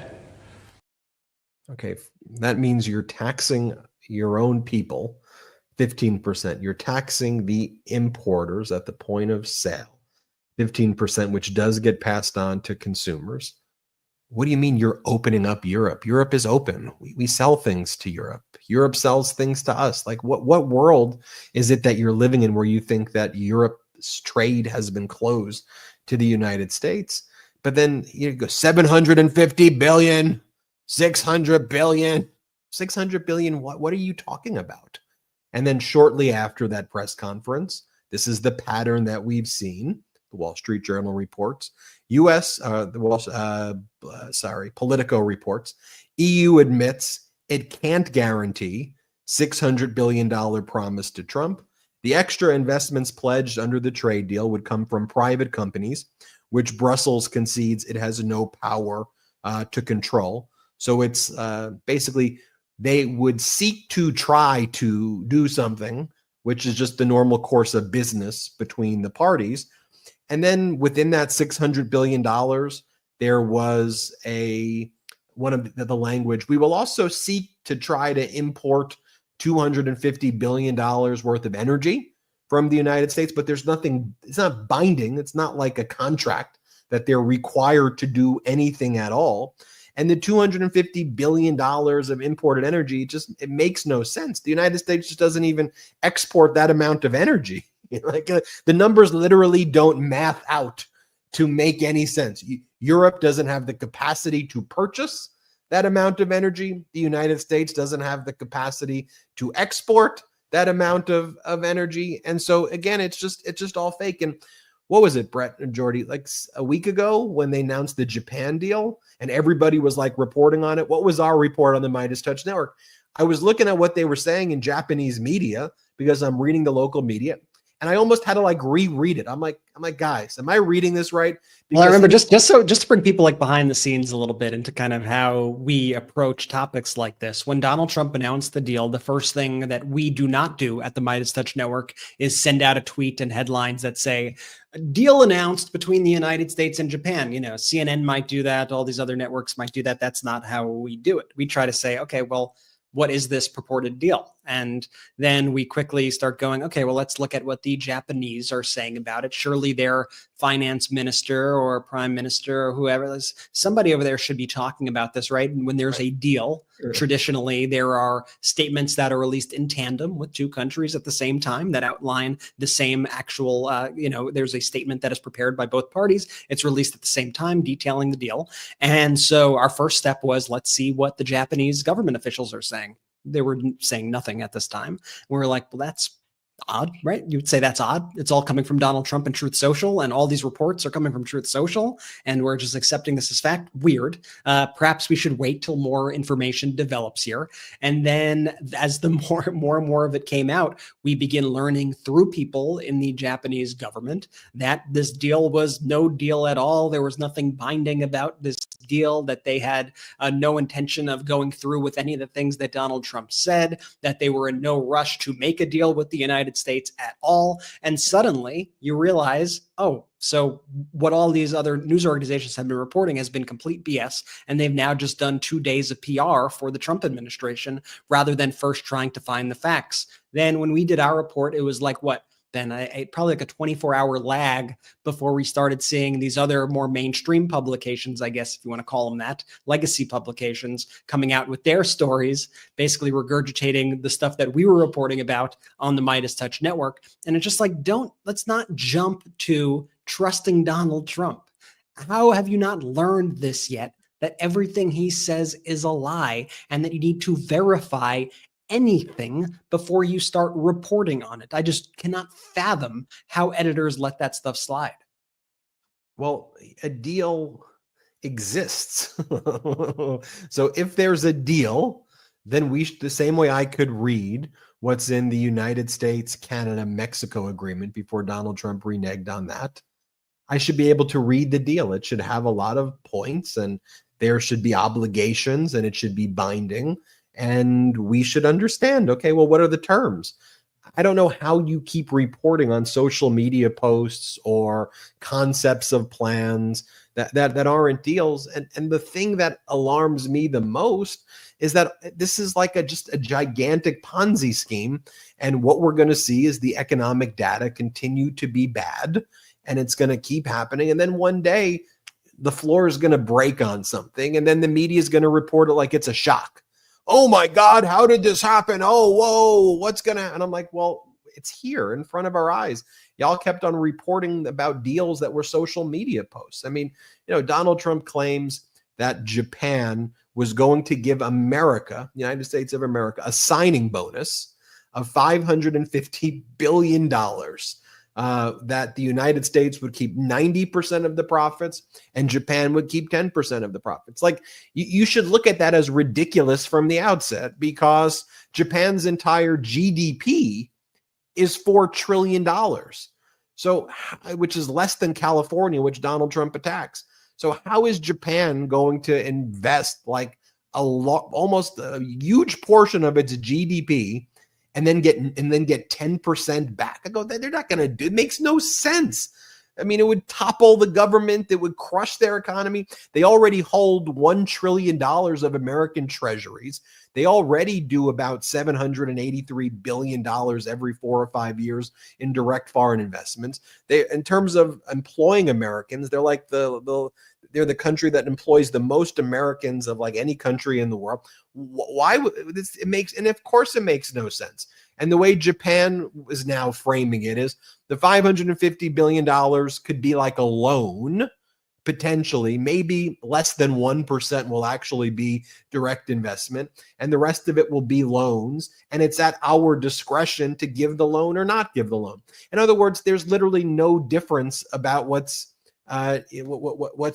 Okay, that means you're taxing your own people 15%. You're taxing the importers at the point of sale 15%, which does get passed on to consumers. What do you mean you're opening up Europe? Europe is open. We sell things to Europe. Europe sells things to us. Like what world is it that you're living in where you think that Europe's trade has been closed to the United States? But then you go 750 billion, 600 billion, 600 billion. What are you talking about? And then shortly after that press conference, this is the pattern that we've seen. the Wall Street Journal reports. Politico reports. EU admits it can't guarantee $600 billion promise to Trump. The extra investments pledged under the trade deal would come from private companies, which Brussels concedes it has no power to control. So it's basically they would seek to try to do something, which is just the normal course of business between the parties. And then within that $600 billion, there was one of the language. We will also seek to try to import $250 billion worth of energy from the United States, but there's nothing, it's not binding. It's not like a contract that they're required to do anything at all. And the $250 billion of imported energy, it makes no sense. The United States just doesn't even export that amount of energy. The numbers literally don't math out to make any sense. Europe doesn't have the capacity to purchase that amount of energy. The United States doesn't have the capacity to export that amount of energy. And so again, it's just all fake. And what was it, Brett and Jordy, like a week ago when they announced the Japan deal and everybody was like reporting on it? What was our report on the MeidasTouch Network? I was looking at what they were saying in Japanese media because I'm reading the local media, and I almost had to like reread it. I'm like, guys, am I reading this right? Well, I remember just to bring people like behind the scenes a little bit into kind of how we approach topics like this. When Donald Trump announced the deal, the first thing that we do not do at the MeidasTouch Network is send out a tweet and headlines that say, deal announced between the United States and Japan. CNN might do that. All these other networks might do that. That's not how we do it. We try to say, okay, well, what is this purported deal? And then we quickly start going, okay, well, let's look at what the Japanese are saying about it. Surely their finance minister or prime minister or whoever, somebody over there should be talking about this, right? And when there's a deal, traditionally, there are statements that are released in tandem with two countries at the same time that outline the same actual, there's a statement that is prepared by both parties. It's released at the same time, detailing the deal. And so our first step was, let's see what the Japanese government officials are saying. They were saying nothing at this time. We were like, well, that's odd, right? You would say that's odd. It's all coming from Donald Trump and Truth Social, and all these reports are coming from Truth Social, and we're just accepting this as fact. Weird. Perhaps we should wait till more information develops here. And then as the more and more of it came out, we begin learning through people in the Japanese government that this deal was no deal at all. There was nothing binding about this deal, that they had no intention of going through with any of the things that Donald Trump said, that they were in no rush to make a deal with the United States at all. And suddenly you realize, oh, so what all these other news organizations have been reporting has been complete BS. And they've now just done 2 days of PR for the Trump administration rather than first trying to find the facts. Then when we did our report, it was like, what? Then probably like a 24-hour lag before we started seeing these other more mainstream publications, I guess, if you want to call them that, legacy publications coming out with their stories, basically regurgitating the stuff that we were reporting about on the MeidasTouch Network. And it's just like, let's not jump to trusting Donald Trump. How have you not learned this yet? That everything he says is a lie, and that you need to verify anything before you start reporting on it. I just cannot fathom how editors let that stuff slide. Well, a deal exists. So if there's a deal, then the same way I could read what's in the United States, Canada, Mexico agreement before Donald Trump reneged on that, I should be able to read the deal. It should have a lot of points, and there should be obligations, and it should be binding. And we should understand, okay, well, what are the terms? I don't know how you keep reporting on social media posts or concepts of plans that aren't deals. And the thing that alarms me the most is that this is like just a gigantic Ponzi scheme. And what we're going to see is the economic data continue to be bad, and it's going to keep happening. And then one day the floor is going to break on something, and then the media is going to report it like it's a shock. Oh my God, how did this happen? Oh, whoa, what's going to, and I'm like, well, it's here in front of our eyes. Y'all kept on reporting about deals that were social media posts. I mean, Donald Trump claims that Japan was going to give America, United States of America, a signing bonus of $550 billion that the United States would keep 90% of the profits and Japan would keep 10% of the profits. Like, you should look at that as ridiculous from the outset, because Japan's entire GDP is $4 trillion. So, which is less than California, which Donald Trump attacks. So how is Japan going to invest like almost a huge portion of its GDP and then get 10% back? I go, they're not going to do it. Makes no sense. I mean, it would topple the government. It would crush their economy. They already hold $1 trillion of American treasuries. They already do about $783 billion every 4 or 5 years in direct foreign investments. They, in terms of employing Americans, they're like they're the country that employs the most Americans of like any country in the world. Why would this? It makes, and of course it makes no sense. And the way Japan is now framing it is the $550 billion could be like a loan, potentially. Maybe less than 1% will actually be direct investment, and the rest of it will be loans. And it's at our discretion to give the loan or not give the loan. In other words, there's literally no difference about what's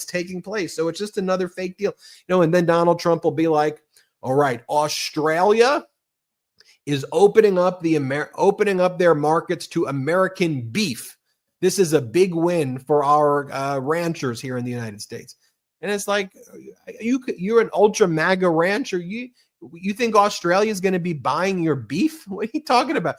taking place. So it's just another fake deal, and then Donald Trump will be like, all right, Australia is opening up their markets to American beef. This is a big win for our ranchers here in the United States. And it's like, you're an ultra MAGA rancher. You think Australia is going to be buying your beef? What are you talking about?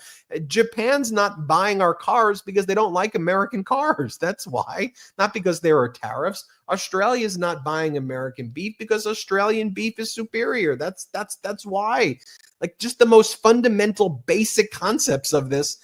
Japan's not buying our cars because they don't like American cars. That's why, not because there are tariffs. Australia is not buying American beef because Australian beef is superior. That's why. Like, just the most fundamental basic concepts of this,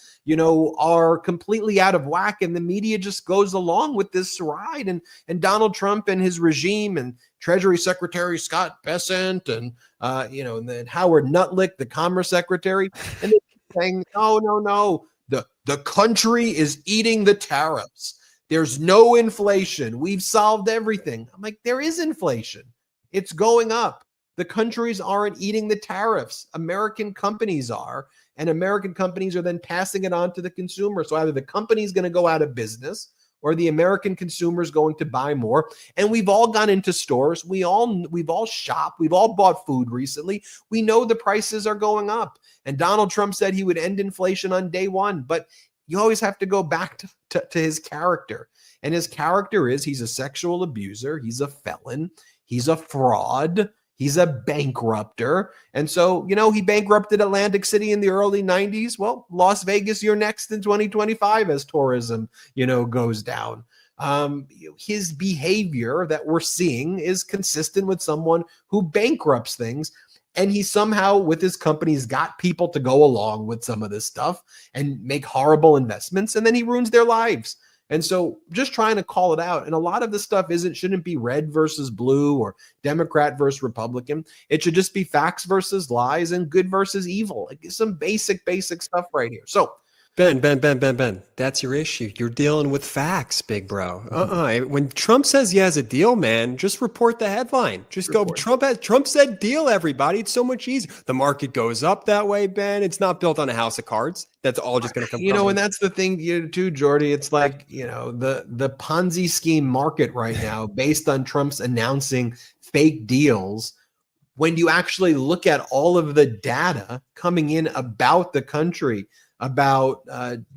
are completely out of whack, and the media just goes along with this ride. And Donald Trump and his regime and Treasury Secretary Scott Bessent and and then Howard Nutlick, the Commerce Secretary, and they're saying, no, the country is eating the tariffs. There's no inflation. We've solved everything. I'm like, there is inflation. It's going up. The countries aren't eating the tariffs. American companies are, and American companies are then passing it on to the consumer. So either the company's going to go out of business or the American consumer is going to buy more. And we've all gone into stores. We've all shopped. We've all bought food recently. We know the prices are going up. And Donald Trump said he would end inflation on day one. But you always have to go back to his character. And his character is he's a sexual abuser. He's a felon. He's a fraud. He's a bankrupter. And so, he bankrupted Atlantic City in the early 90s. Well, Las Vegas, you're next in 2025 as tourism, goes down. His behavior that we're seeing is consistent with someone who bankrupts things. And he somehow, with his companies, got people to go along with some of this stuff and make horrible investments. And then he ruins their lives. And so just trying to call it out. And a lot of this stuff shouldn't be red versus blue or Democrat versus Republican. It should just be facts versus lies and good versus evil. Like, some basic stuff right here. So Ben, that's your issue. You're dealing with facts, big bro. When Trump says he has a deal, man, just report the headline. Just go, Trump said deal, everybody. It's so much easier. The market goes up that way, Ben. It's not built on a house of cards. That's all just going to come. And that's the thing, too, Jordy. It's like, the Ponzi scheme market right now, based on Trump's announcing fake deals. When you actually look at all of the data coming in about the country, about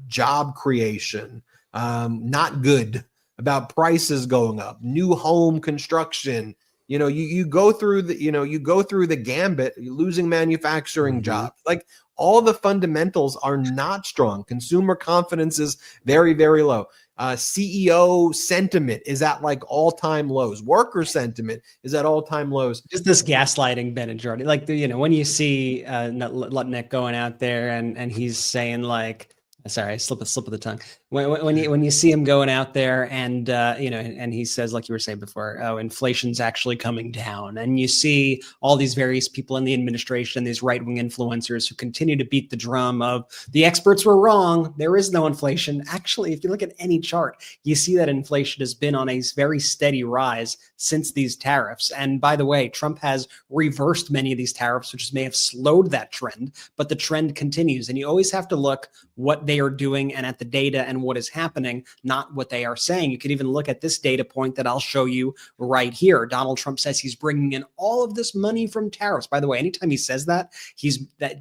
job creation, not good, about prices going up, new home construction. You go through the gambit, losing manufacturing jobs. Like, all the fundamentals are not strong. Consumer confidence is very, very low. CEO sentiment is at like all-time lows. Worker sentiment is at all-time lows. Just this gaslighting, Ben and Jordy. Like, when you see Lutnick going out there and he's saying like, sorry, slip of the tongue. When you see him going out there and and he says, like you were saying before, oh, inflation's actually coming down, and you see all these various people in the administration, these right-wing influencers who continue to beat the drum of the experts were wrong, there is no inflation. Actually, if you look at any chart, you see that inflation has been on a very steady rise since these tariffs. And by the way, Trump has reversed many of these tariffs, which may have slowed that trend, but the trend continues. And you always have to look what they they are doing and at the data and what is happening, not what they are saying. You can even look at this data point that I'll show you right here. Donald Trump says he's bringing in all of this money from tariffs. By the way, anytime he says that,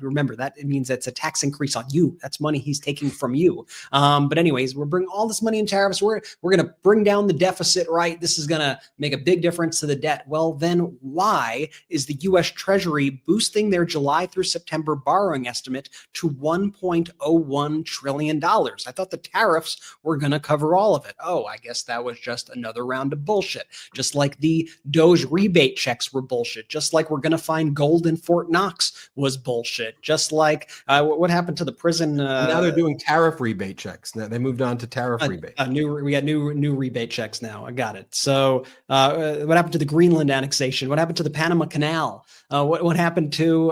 remember that it means that's a tax increase on you. That's money he's taking from you. But anyways, we're bringing all this money in tariffs. We're going to bring down the deficit, right? This is going to make a big difference to the debt. Well, then why is the U.S. Treasury boosting their July through September borrowing estimate to $1.01 trillion? I thought the tariffs were going to cover all of it. Oh, I guess that was just another round of bullshit. Just like the Doge rebate checks were bullshit. Just like we're going to find gold in Fort Knox was bullshit. Just like what happened to the prison? Now they're doing tariff rebate checks. Now they moved on to tariff rebate. We got new rebate checks now. I got it. So what happened to the Greenland annexation? What happened to the Panama Canal? What happened to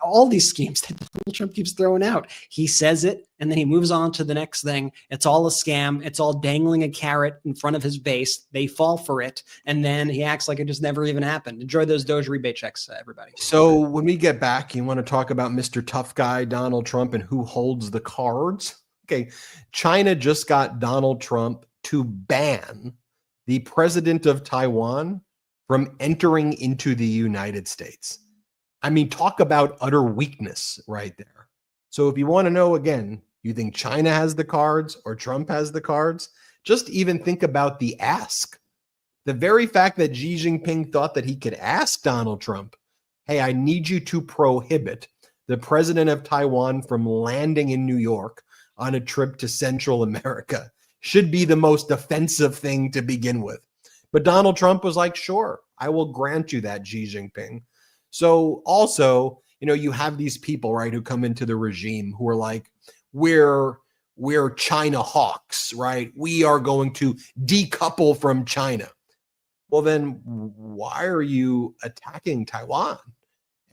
all these schemes that Donald Trump keeps throwing out? He says it and then he moves on to the next thing. It's all a scam. It's all dangling a carrot in front of his base. They fall for it. And then he acts like it just never even happened. Enjoy those Doge rebate checks, everybody. So when we get back, you want to talk about Mr. Tough Guy, Donald Trump, and who holds the cards? Okay. China just got Donald Trump to ban the president of Taiwan from entering into the United States. I mean, talk about utter weakness right there. So if you want to know, again, you think China has the cards or Trump has the cards, just even think about the ask. The very fact that Xi Jinping thought that he could ask Donald Trump, hey, I need you to prohibit the president of Taiwan from landing in New York on a trip to Central America, should be the most offensive thing to begin with. But Donald Trump was like, sure, I will grant you that, Xi Jinping. So also, you have these people, right, who come into the regime who are like, we're China hawks, right? We are going to decouple from China. Well, then why are you attacking Taiwan?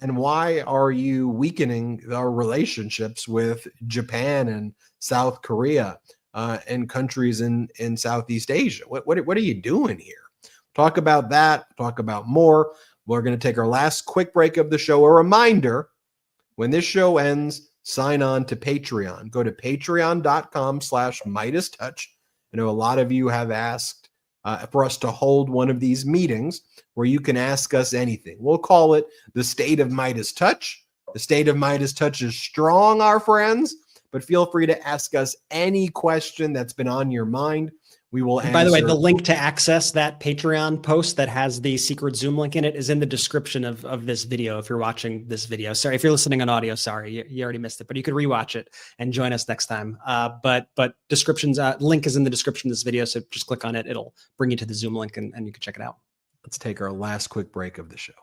And why are you weakening our relationships with Japan and South Korea and countries in Southeast Asia? What are you doing here? Talk about that. Talk about more. We're going to take our last quick break of the show. A reminder, when this show ends, sign on to Patreon. Go to patreon.com/MeidasTouch. I know a lot of you have asked for us to hold one of these meetings where you can ask us anything. We'll call it the State of MeidasTouch. The State of MeidasTouch is strong, our friends, but feel free to ask us any question that's been on your mind. We will answer. By the way, the link to access that Patreon post that has the secret Zoom link in it is in the description of this video. If you're watching this video, sorry, if you're listening on audio, sorry, you already missed it, but you could rewatch it and join us next time. But descriptions, link is in the description of this video. So just click on it. It'll bring you to the Zoom link and you can check it out. Let's take our last quick break of the show.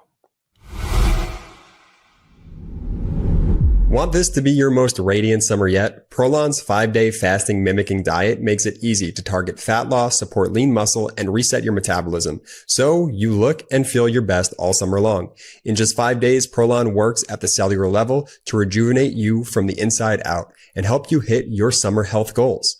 Want this to be your most radiant summer yet? Prolon's 5-day fasting mimicking diet makes it easy to target fat loss, support lean muscle, and reset your metabolism, so you look and feel your best all summer long. In just 5 days, Prolon works at the cellular level to rejuvenate you from the inside out and help you hit your summer health goals.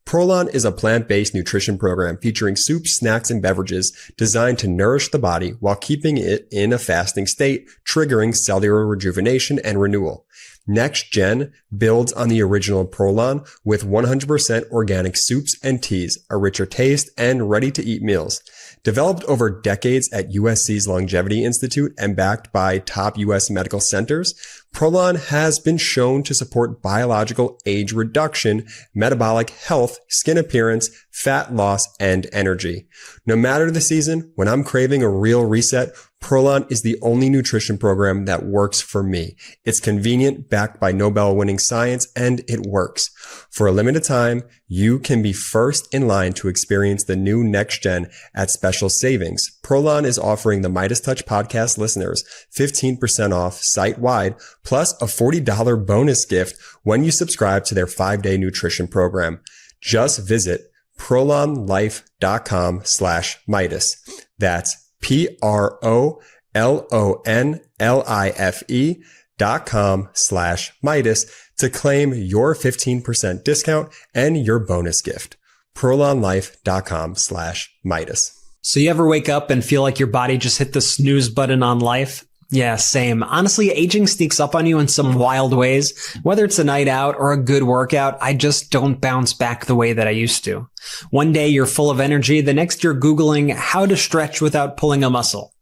Prolon is a plant-based nutrition program featuring soups, snacks, and beverages designed to nourish the body while keeping it in a fasting state, triggering cellular rejuvenation and renewal. Next Gen builds on the original Prolon with 100% organic soups and teas, a richer taste, and ready-to-eat meals. Developed over decades at USC's Longevity Institute and backed by top US medical centers, Prolon has been shown to support biological age reduction, metabolic health, skin appearance, fat loss, and energy. No matter the season, when I'm craving a real reset, Prolon is the only nutrition program that works for me. It's convenient, backed by Nobel-winning science, and it works. For a limited time, you can be first in line to experience the new Next Gen at special savings. Prolon is offering the MeidasTouch Podcast listeners 15% off site-wide, plus a $40 bonus gift when you subscribe to their 5-day nutrition program. Just visit prolonlife.com/Meidas. That's prolonlife.com/Meidas to claim your 15% discount and your bonus gift. prolonlife.com/Meidas. So you ever wake up and feel like your body just hit the snooze button on life? Yeah, same. Honestly, aging sneaks up on you in some wild ways. Whether it's a night out or a good workout, I just don't bounce back the way that I used to. One day you're full of energy, the next you're Googling how to stretch without pulling a muscle.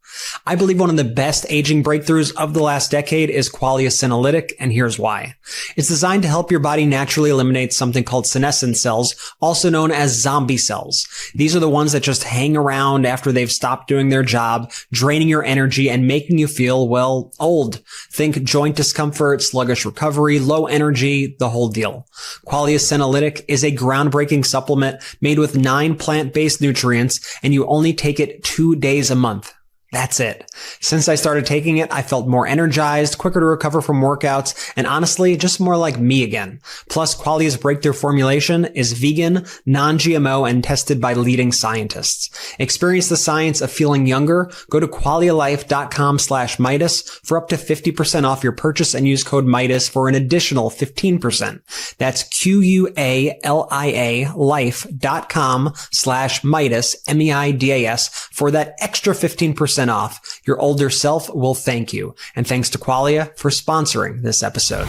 I believe one of the best aging breakthroughs of the last decade is Qualia Senolytic, and here's why. It's designed to help your body naturally eliminate something called senescent cells, also known as zombie cells. These are the ones that just hang around after they've stopped doing their job, draining your energy and making you feel, well, old. Think joint discomfort, sluggish recovery, low energy, the whole deal. Qualia Senolytic is a groundbreaking supplement made with 9 plant-based nutrients, and you only take it 2 days a month. That's it. Since I started taking it, I felt more energized, quicker to recover from workouts, and honestly, just more like me again. Plus, Qualia's breakthrough formulation is vegan, non-GMO, and tested by leading scientists. Experience the science of feeling younger. Go to qualialife.com/Meidas for up to 50% off your purchase and use code Meidas for an additional 15%. That's QUALIA life.com/Meidas, MEIDAS, for that extra 15% off. Your older self will thank you. And thanks to Qualia for sponsoring this episode.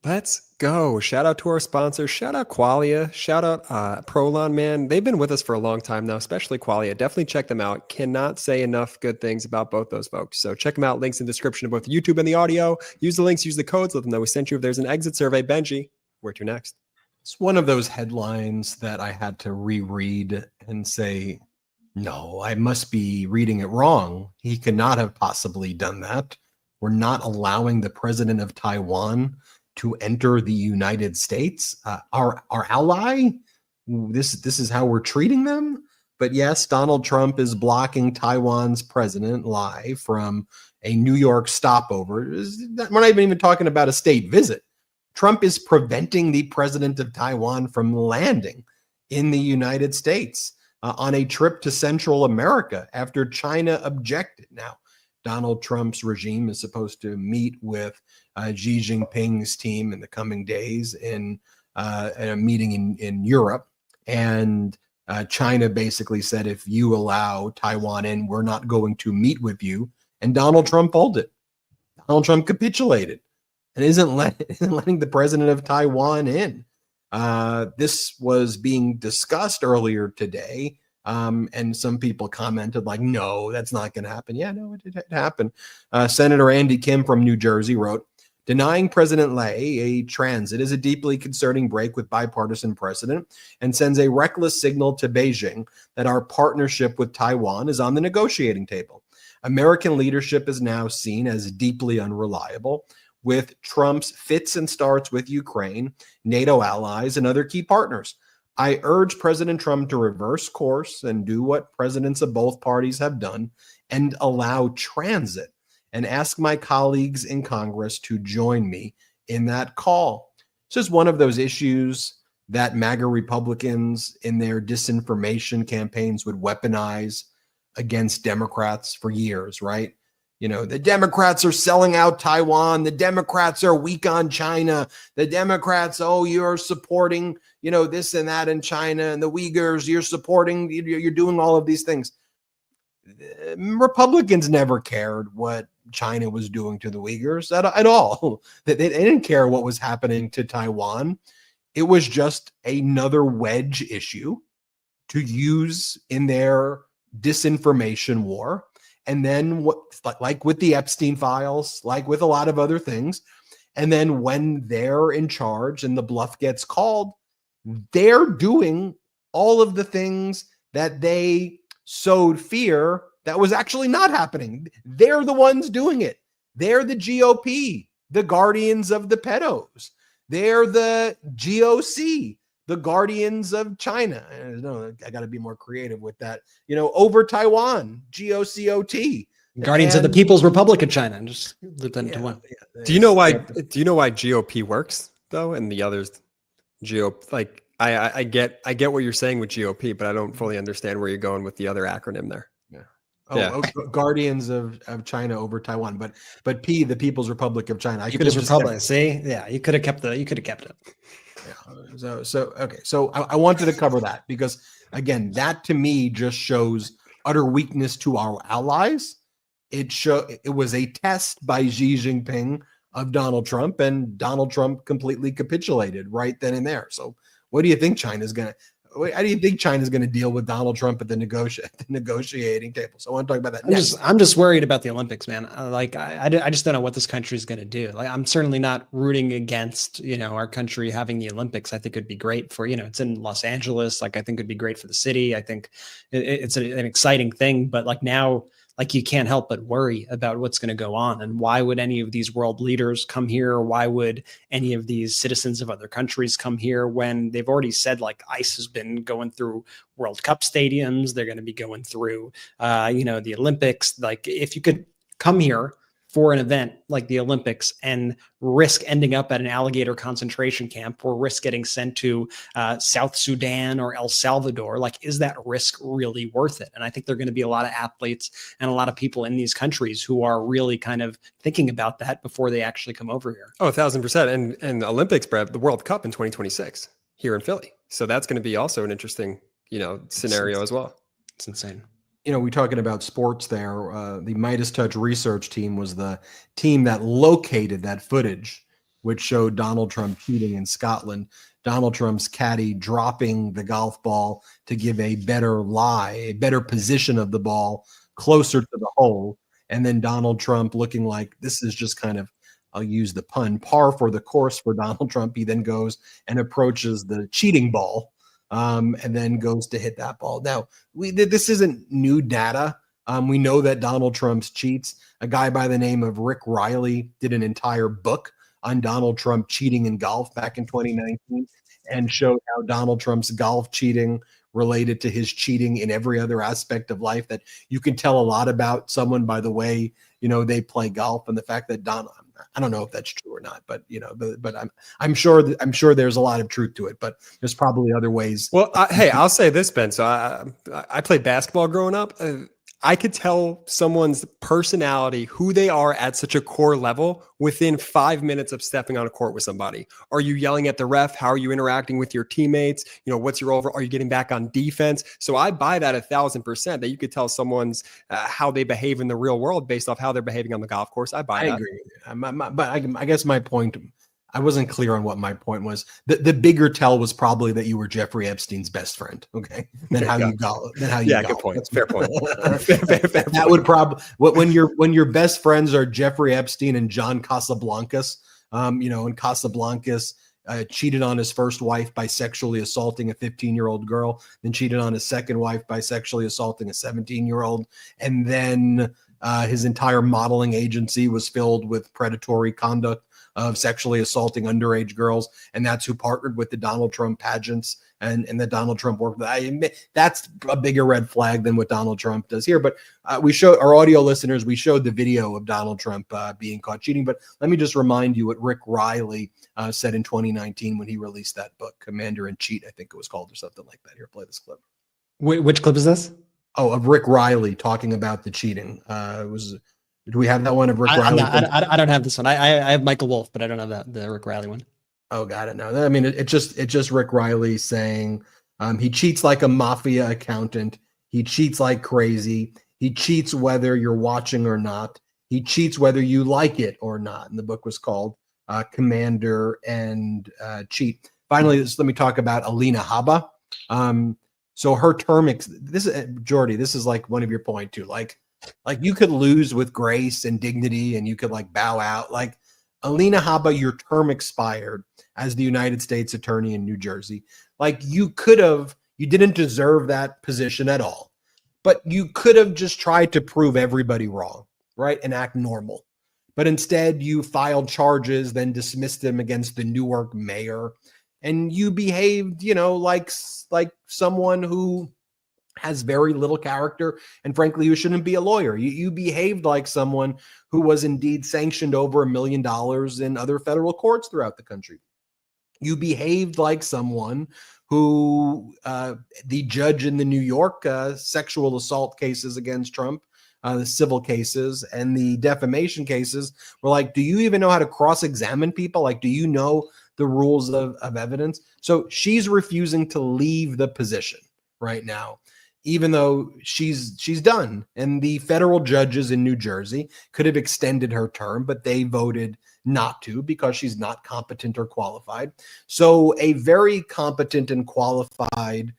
Let's go. Shout out to our sponsors. Shout out Qualia. Shout out Prolon, man. They've been with us for a long time now, especially Qualia. Definitely check them out. Cannot say enough good things about both those folks. So check them out. Links in the description of both YouTube and the audio. Use the links, use the codes. Let them know we sent you. If there's an exit survey, Benji, where to next? It's one of those headlines that I had to reread and say, no, I must be reading it wrong. He could not have possibly done that. We're not allowing the president of Taiwan to enter the United States, our ally. This is how we're treating them. But yes, Donald Trump is blocking Taiwan's president Lai from a New York stopover. We're not even talking about a state visit. Trump is preventing the president of Taiwan from landing in the United States on a trip to Central America after China objected. Now, Donald Trump's regime is supposed to meet with Xi Jinping's team in the coming days in a meeting in Europe. And China basically said, if you allow Taiwan in, we're not going to meet with you. And Donald Trump folded. Donald Trump capitulated and isn't letting the president of Taiwan in. This was being discussed earlier today, and some people commented like, no, that's not going to happen. Yeah, no, it happened. Senator Andy Kim from New Jersey wrote, denying President Lai a transit is a deeply concerning break with bipartisan precedent and sends a reckless signal to Beijing that our partnership with Taiwan is on the negotiating table. American leadership is now seen as deeply unreliable, with Trump's fits and starts with Ukraine, NATO allies, and other key partners. I urge President Trump to reverse course and do what presidents of both parties have done and allow transit, and ask my colleagues in Congress to join me in that call. This is one of those issues that MAGA Republicans in their disinformation campaigns would weaponize against Democrats for years, right? You know, the Democrats are selling out Taiwan. The Democrats are weak on China. The Democrats, oh, you're supporting, you know, this and that in China, and the Uyghurs, you're supporting, you're doing all of these things. Republicans never cared what China was doing to the Uyghurs at all. They didn't care what was happening to Taiwan. It was just another wedge issue to use in their disinformation war. And then, like with the Epstein files, like with a lot of other things, and then when they're in charge and the bluff gets called, they're doing all of the things that they sowed fear that was actually not happening. They're the ones doing it. They're the GOP, the guardians of the pedos. They're the GOC, the guardians of China. I got to be more creative with that. You know, over Taiwan, GOCOT. Guardians of the People's Republic of China. And just loop that into one. Yeah. Do you know why GOP works though, and the others like I get what you're saying with GOP, but I don't fully understand where you're going with the other acronym there. Guardians of China over Taiwan, but P, the People's Republic of China. People's Republic. See, yeah, you could have kept it. Yeah. So I wanted to cover that because again, that to me just shows utter weakness to our allies. It was a test by Xi Jinping of Donald Trump, and Donald Trump completely capitulated right then and there. So what do you think China's going to how do you think China's going to deal with Donald Trump at the negotiating table? So I want to talk about that. I'm just worried about the Olympics, man. I just don't know what this country is going to do. Like, I'm certainly not rooting against, our country having the Olympics. I think it'd be great for, it's in Los Angeles. Like, I think it'd be great for the city. I think it's an exciting thing, but like now, like, you can't help but worry about what's going to go on. And why would any of these world leaders come here? Why would any of these citizens of other countries come here when they've already said, like, ICE has been going through World Cup stadiums? They're going to be going through, the Olympics. Like, if you could come here for an event like the Olympics and risk ending up at an alligator concentration camp or risk getting sent to South Sudan or El Salvador, like, is that risk really worth it? And I think there are going to be a lot of athletes and a lot of people in these countries who are really kind of thinking about that before they actually come over here. Oh, 1,000%. And the Olympics, Brad, the World Cup in 2026 here in Philly. So that's going to be also an interesting, scenario as well. It's insane. We're talking about sports there. The MeidasTouch research team was the team that located that footage, which showed Donald Trump cheating in Scotland. Donald Trump's caddy dropping the golf ball to give a better lie, a better position of the ball closer to the hole. And then Donald Trump looking like this is just kind of, I'll use the pun, par for the course for Donald Trump. He then goes and approaches the cheating ball. And then goes to hit that ball. Now, this isn't new data. We know that Donald Trump cheats. A guy by the name of Rick Riley did an entire book on Donald Trump cheating in golf back in 2019 and showed how Donald Trump's golf cheating related to his cheating in every other aspect of life, that you can tell a lot about someone by the way, they play golf, and the fact that I don't know if that's true or not, but but I'm sure there's a lot of truth to it, but there's probably other ways. Well, hey, I'll say this, Ben. So I played basketball growing up. I could tell someone's personality, who they are at such a core level within 5 minutes of stepping on a court with somebody. Are you yelling at the ref? How are you interacting with your teammates? What's your over? Are you getting back on defense? So I buy that 1,000% that you could tell someone's how they behave in the real world based off how they're behaving on the golf course. I buy that. I agree with you. But I guess my point, I wasn't clear on what my point was. The bigger tell was probably that you were Jeffrey Epstein's best friend. Okay. Then how you golf. Good point. Fair point. fair that would probably when your best friends are Jeffrey Epstein and John Casablancas, and Casablancas cheated on his first wife by sexually assaulting a 15-year-old girl, then cheated on his second wife by sexually assaulting a 17-year-old, and then his entire modeling agency was filled with predatory conduct of sexually assaulting underage girls, and that's who partnered with the Donald Trump pageants and that Donald Trump worked with. That's a bigger red flag than what Donald Trump does here. But we showed our audio listeners, we showed the video of Donald Trump being caught cheating. But let me just remind you what Rick Riley said in 2019 when he released that book, Commander in Cheat, I think it was called, or something like that. Here, play this clip. Which clip is this? Oh, of Rick Riley talking about the cheating. Do we have that one of Rick Riley? I don't have this one. I have Michael Wolff, but I don't have the Rick Riley one. Oh, got it. No, I mean, it's just Rick Riley saying he cheats like a mafia accountant. He cheats like crazy. He cheats whether you're watching or not. He cheats whether you like it or not. And the book was called Commander and Cheat. Finally, let me talk about Alina Habba. So her term, Jordy, this is like one of your point too. Like you could lose with grace and dignity and you could like bow out. Like Alina Habba, your term expired as the United States Attorney in New Jersey. Like you didn't deserve that position at all, but you could have just tried to prove everybody wrong, right? And act normal. But instead you filed charges, then dismissed them against the Newark mayor. And you behaved, like someone who has very little character, and frankly, you shouldn't be a lawyer. You behaved like someone who was indeed sanctioned over $1 million in other federal courts throughout the country. You behaved like someone who the judge in the New York sexual assault cases against Trump, the civil cases and the defamation cases were like, do you even know how to cross-examine people? Like, do you know the rules of evidence? So she's refusing to leave the position right now. even though she's done. And the federal judges in New Jersey could have extended her term, but they voted not to because she's not competent or qualified. So a very competent and qualified,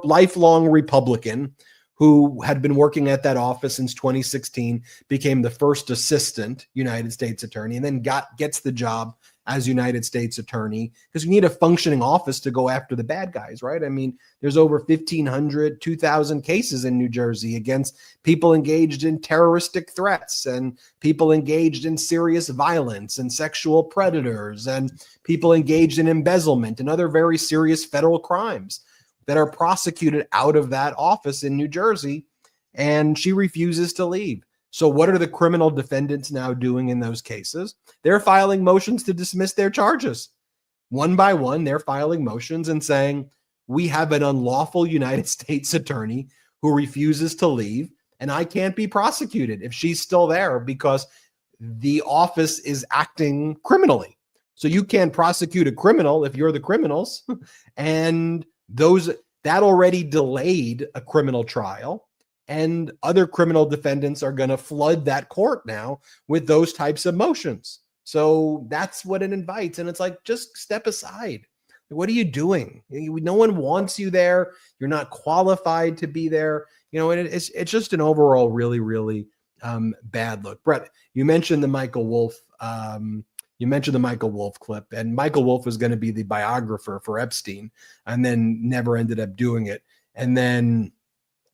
lifelong Republican who had been working at that office since 2016, became the first assistant United States attorney, and then gets the job as United States attorney, because you need a functioning office to go after the bad guys, right? I mean, there's over 1,500, 2,000 cases in New Jersey against people engaged in terroristic threats and people engaged in serious violence and sexual predators and people engaged in embezzlement and other very serious federal crimes that are prosecuted out of that office in New Jersey, and she refuses to leave. So what are the criminal defendants now doing in those cases? They're filing motions to dismiss their charges. One by one, they're filing motions and saying, we have an unlawful United States attorney who refuses to leave, and I can't be prosecuted if she's still there because the office is acting criminally. So you can't prosecute a criminal if you're the criminals. And that already delayed a criminal trial. And other criminal defendants are going to flood that court now with those types of motions. So that's what it invites. And it's like, just step aside. What are you doing? No one wants you there. You're not qualified to be there. You know, it's just an overall really, really bad look. Brett, you mentioned the Michael Wolff. You mentioned the Michael Wolff clip, and Michael Wolff was going to be the biographer for Epstein and then never ended up doing it. And then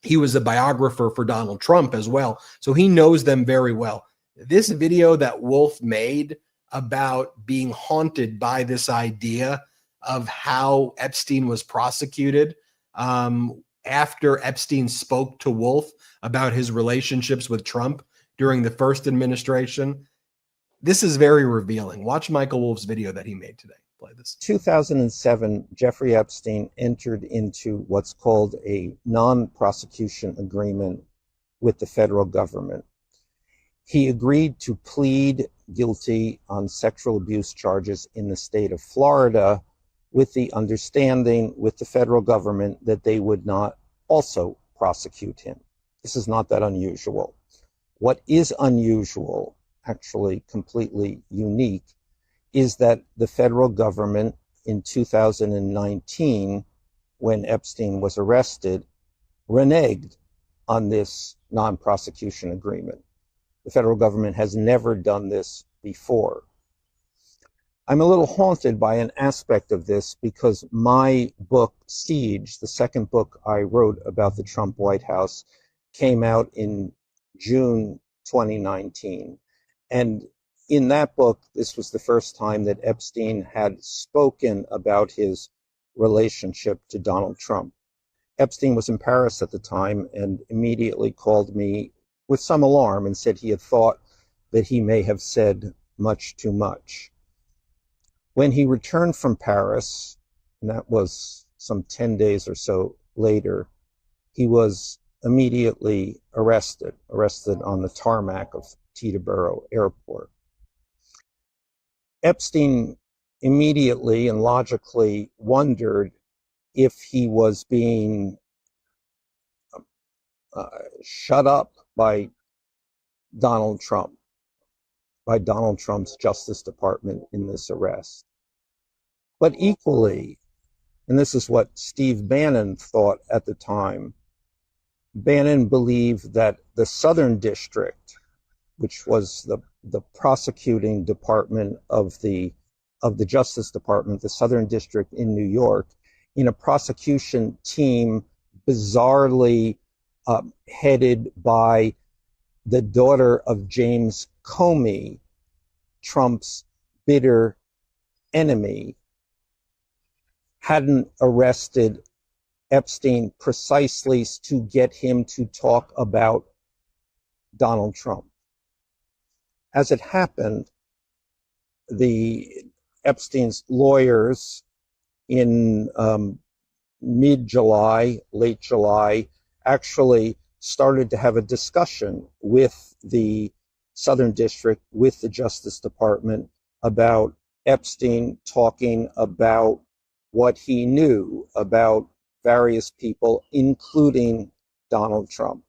he was a biographer for Donald Trump as well. So he knows them very well. This video that Wolff made about being haunted by this idea of how Epstein was prosecuted after Epstein spoke to Wolff about his relationships with Trump during the first administration. This is very revealing. Watch Michael Wolff's video that he made today. Play this. 2007, Jeffrey Epstein entered into what's called a non-prosecution agreement with the federal government. He agreed to plead guilty on sexual abuse charges in the state of Florida with the understanding with the federal government that they would not also prosecute him. This is not that unusual. What is unusual, actually completely unique, is that the federal government in 2019, when Epstein was arrested, reneged on this non-prosecution agreement. The federal government has never done this before. I'm a little haunted by an aspect of this because my book, Siege, the second book I wrote about the Trump White House, came out in June 2019. And in that book, this was the first time that Epstein had spoken about his relationship to Donald Trump. Epstein was in Paris at the time and immediately called me with some alarm and said he had thought that he may have said much too much. When he returned from Paris, and that was some 10 days or so later, he was immediately arrested on the tarmac of Teterboro Airport. Epstein immediately and logically wondered if he was being shut up by Donald Trump, by Donald Trump's Justice Department in this arrest. But equally, and this is what Steve Bannon thought at the time, Bannon believed that the Southern District, which was the prosecuting department of the Justice Department, the Southern District in New York, in a prosecution team bizarrely headed by the daughter of James Comey, Trump's bitter enemy, hadn't arrested Epstein precisely to get him to talk about Donald Trump. As it happened, Epstein's lawyers in mid-July, late July, actually started to have a discussion with the Southern District, with the Justice Department, about Epstein talking about what he knew about various people, including Donald Trump.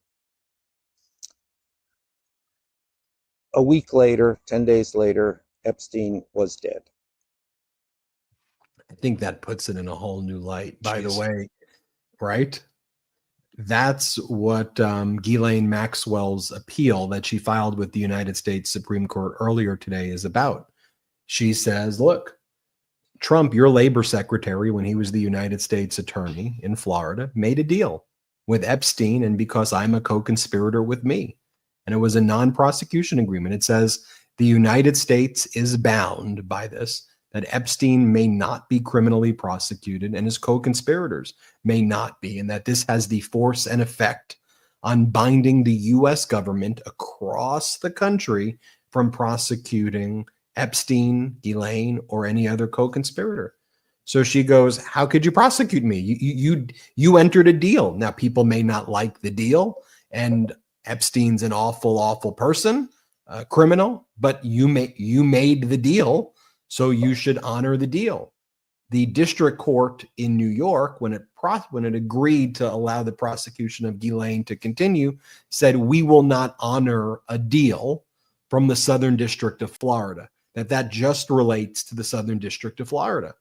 A week later, 10 days later, Epstein was dead. I think that puts it in a whole new light, by the way, right? That's what Ghislaine Maxwell's appeal that she filed with the United States Supreme Court earlier today is about. She says, look, Trump, your labor secretary, when he was the United States attorney in Florida, made a deal with Epstein, and because I'm a co-conspirator with me. And it was a non-prosecution agreement. It says the United States is bound by this, that Epstein may not be criminally prosecuted and his co-conspirators may not be, and that this has the force and effect on binding the U.S. government across the country from prosecuting Epstein, Ghislaine, or any other co-conspirator. So she goes, how could you prosecute me? You entered a deal. Now, people may not like the deal, and Epstein's an awful, awful person, criminal, but you made the deal, so you should honor the deal. The district court in New York, when it agreed to allow the prosecution of Ghislaine to continue, said we will not honor a deal from the Southern District of Florida, that just relates to the Southern District of Florida.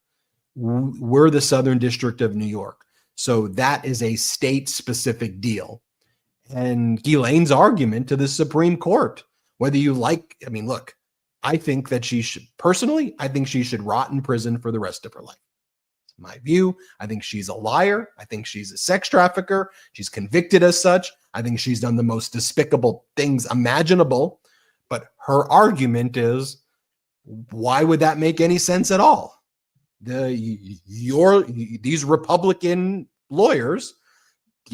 We're the Southern District of New York. So that is a state-specific deal. And Ghislaine's argument to the Supreme Court, whether you like, I mean, look, I think that she should, personally, I think she should rot in prison for the rest of her life. My view, I think she's a liar. I think she's a sex trafficker. She's convicted as such. I think she's done the most despicable things imaginable. But her argument is, why would that make any sense at all? These Republican lawyers,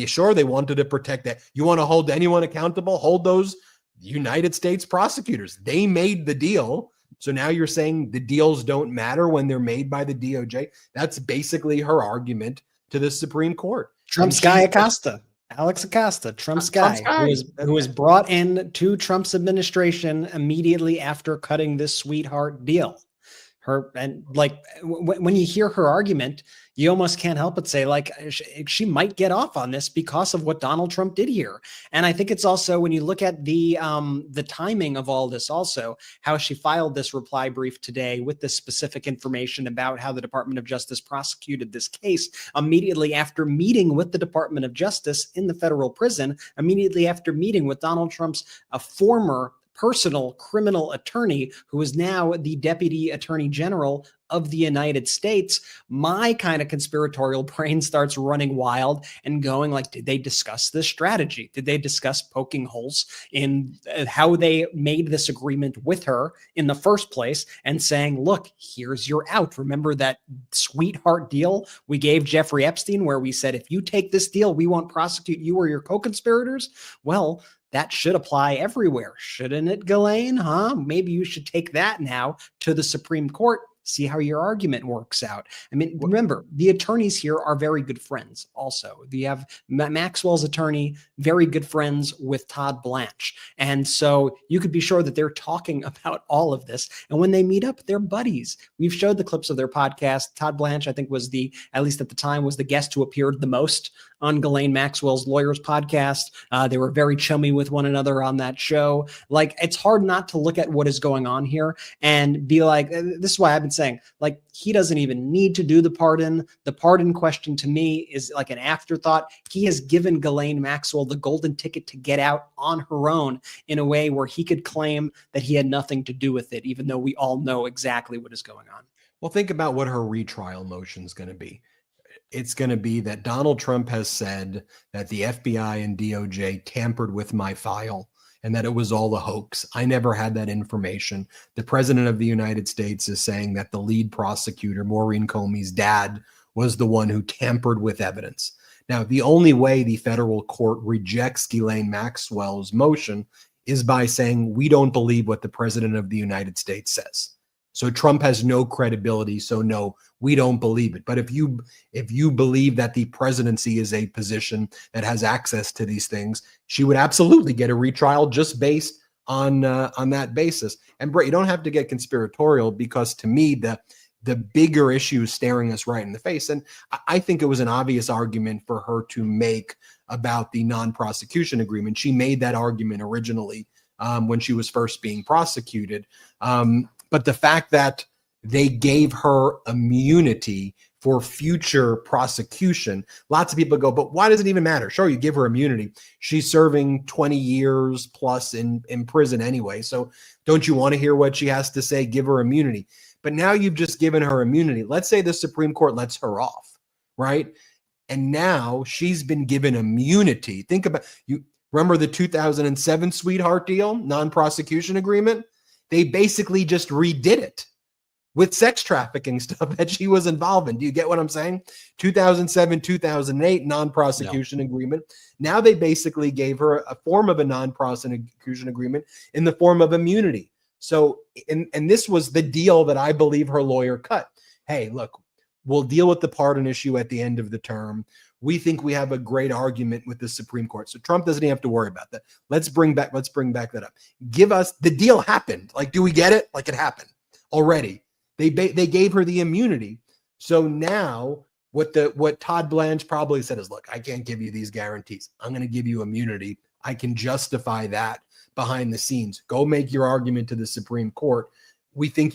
sure, they wanted to protect that. You want to hold anyone accountable? Hold those United States prosecutors. They made the deal. So now you're saying the deals don't matter when they're made by the DOJ? That's basically her argument to the Supreme Court. Trump's guy Acosta, Alex Acosta, Trump's guy, who was brought in to Trump's administration immediately after cutting this sweetheart deal. When you hear her argument, you almost can't help but say, like, she might get off on this because of what Donald Trump did here. And I think it's also, when you look at the timing of all this, also how she filed this reply brief today with this specific information about how the Department of Justice prosecuted this case immediately after meeting with the Department of Justice in the federal prison, immediately after meeting with Donald Trump's former personal criminal attorney, who is now the Deputy Attorney General of the United States. My kind of conspiratorial brain starts running wild and going like, did they discuss this strategy? Did they discuss poking holes in how they made this agreement with her in the first place and saying, look, here's your out. Remember that sweetheart deal we gave Jeffrey Epstein where we said, if you take this deal, we won't prosecute you or your co-conspirators? Well, that should apply everywhere, shouldn't it, Ghislaine? Maybe you should take that now to the Supreme Court. See how your argument works out. I mean, remember, the attorneys here are very good friends also. You have Maxwell's attorney, very good friends with Todd Blanche. And so you could be sure that they're talking about all of this. And when they meet up, they're buddies. We've showed the clips of their podcast. Todd Blanche, I think, was at least at the time, was the guest who appeared the most on Ghislaine Maxwell's Lawyers podcast. They were very chummy with one another on that show. Like, it's hard not to look at what is going on here and be like, this is why I've been saying, like, he doesn't even need to do the pardon. The pardon question to me is like an afterthought. He has given Ghislaine Maxwell the golden ticket to get out on her own in a way where he could claim that he had nothing to do with it, even though we all know exactly what is going on. Well, think about what her retrial motion is going to be. It's going to be that Donald Trump has said that the FBI and DOJ tampered with my file and that it was all a hoax. I never had that information. The president of the United States is saying that the lead prosecutor, Maureen Comey's dad, was the one who tampered with evidence. Now, the only way the federal court rejects Ghislaine Maxwell's motion is by saying, we don't believe what the president of the United States says. So Trump has no credibility. So no, we don't believe it. But if you believe that the presidency is a position that has access to these things, she would absolutely get a retrial just based on that basis. And Brett, you don't have to get conspiratorial, because to me, the bigger issues staring us right in the face. And I think it was an obvious argument for her to make about the non-prosecution agreement. She made that argument originally when she was first being prosecuted. But the fact that they gave her immunity for future prosecution, lots of people go, but why does it even matter? Sure, you give her immunity. She's serving 20 years plus in prison anyway. So don't you want to hear what she has to say? Give her immunity. But now you've just given her immunity. Let's say the Supreme Court lets her off, right? And now she's been given immunity. Think about, you remember the 2007 sweetheart deal, non-prosecution agreement? They basically just redid it with sex trafficking stuff that she was involved in. Do you get what I'm saying? 2007, 2008 non-prosecution agreement. Now they basically gave her a form of a non-prosecution agreement in the form of immunity. So, and this was the deal that I believe her lawyer cut. Hey, look, we'll deal with the pardon issue at the end of the term. We think we have a great argument with the Supreme Court. So Trump doesn't even have to worry about that. Let's bring back that up. Give us, the deal happened. Like, do we get it? Like, it happened already. They gave her the immunity. So now what Todd Blanche probably said is, look, I can't give you these guarantees. I'm going to give you immunity. I can justify that behind the scenes. Go make your argument to the Supreme Court. We think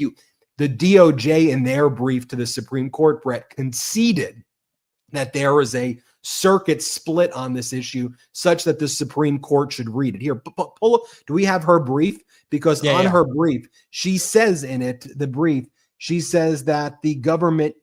the DOJ in their brief to the Supreme Court, Brett, conceded that there is a circuit split on this issue such that the Supreme Court should read it. Here, pull up. Do we have her brief? Because her brief, she says in it, the brief, she says that the government,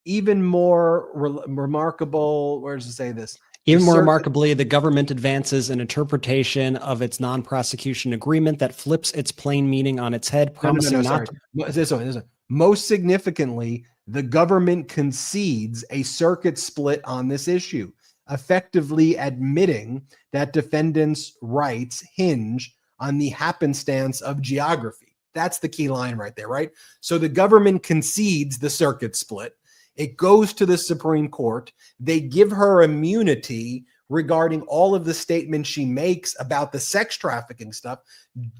even more remarkable, where does it say this? Even more remarkably, the government advances an interpretation of its non-prosecution agreement that flips its plain meaning on its head, promising not to... This one. Most significantly, the government concedes a circuit split on this issue, effectively admitting that defendants' rights hinge on the happenstance of geography. That's the key line right there, right? So the government concedes the circuit split. It goes to the Supreme Court. They give her immunity regarding all of the statements she makes about the sex trafficking stuff,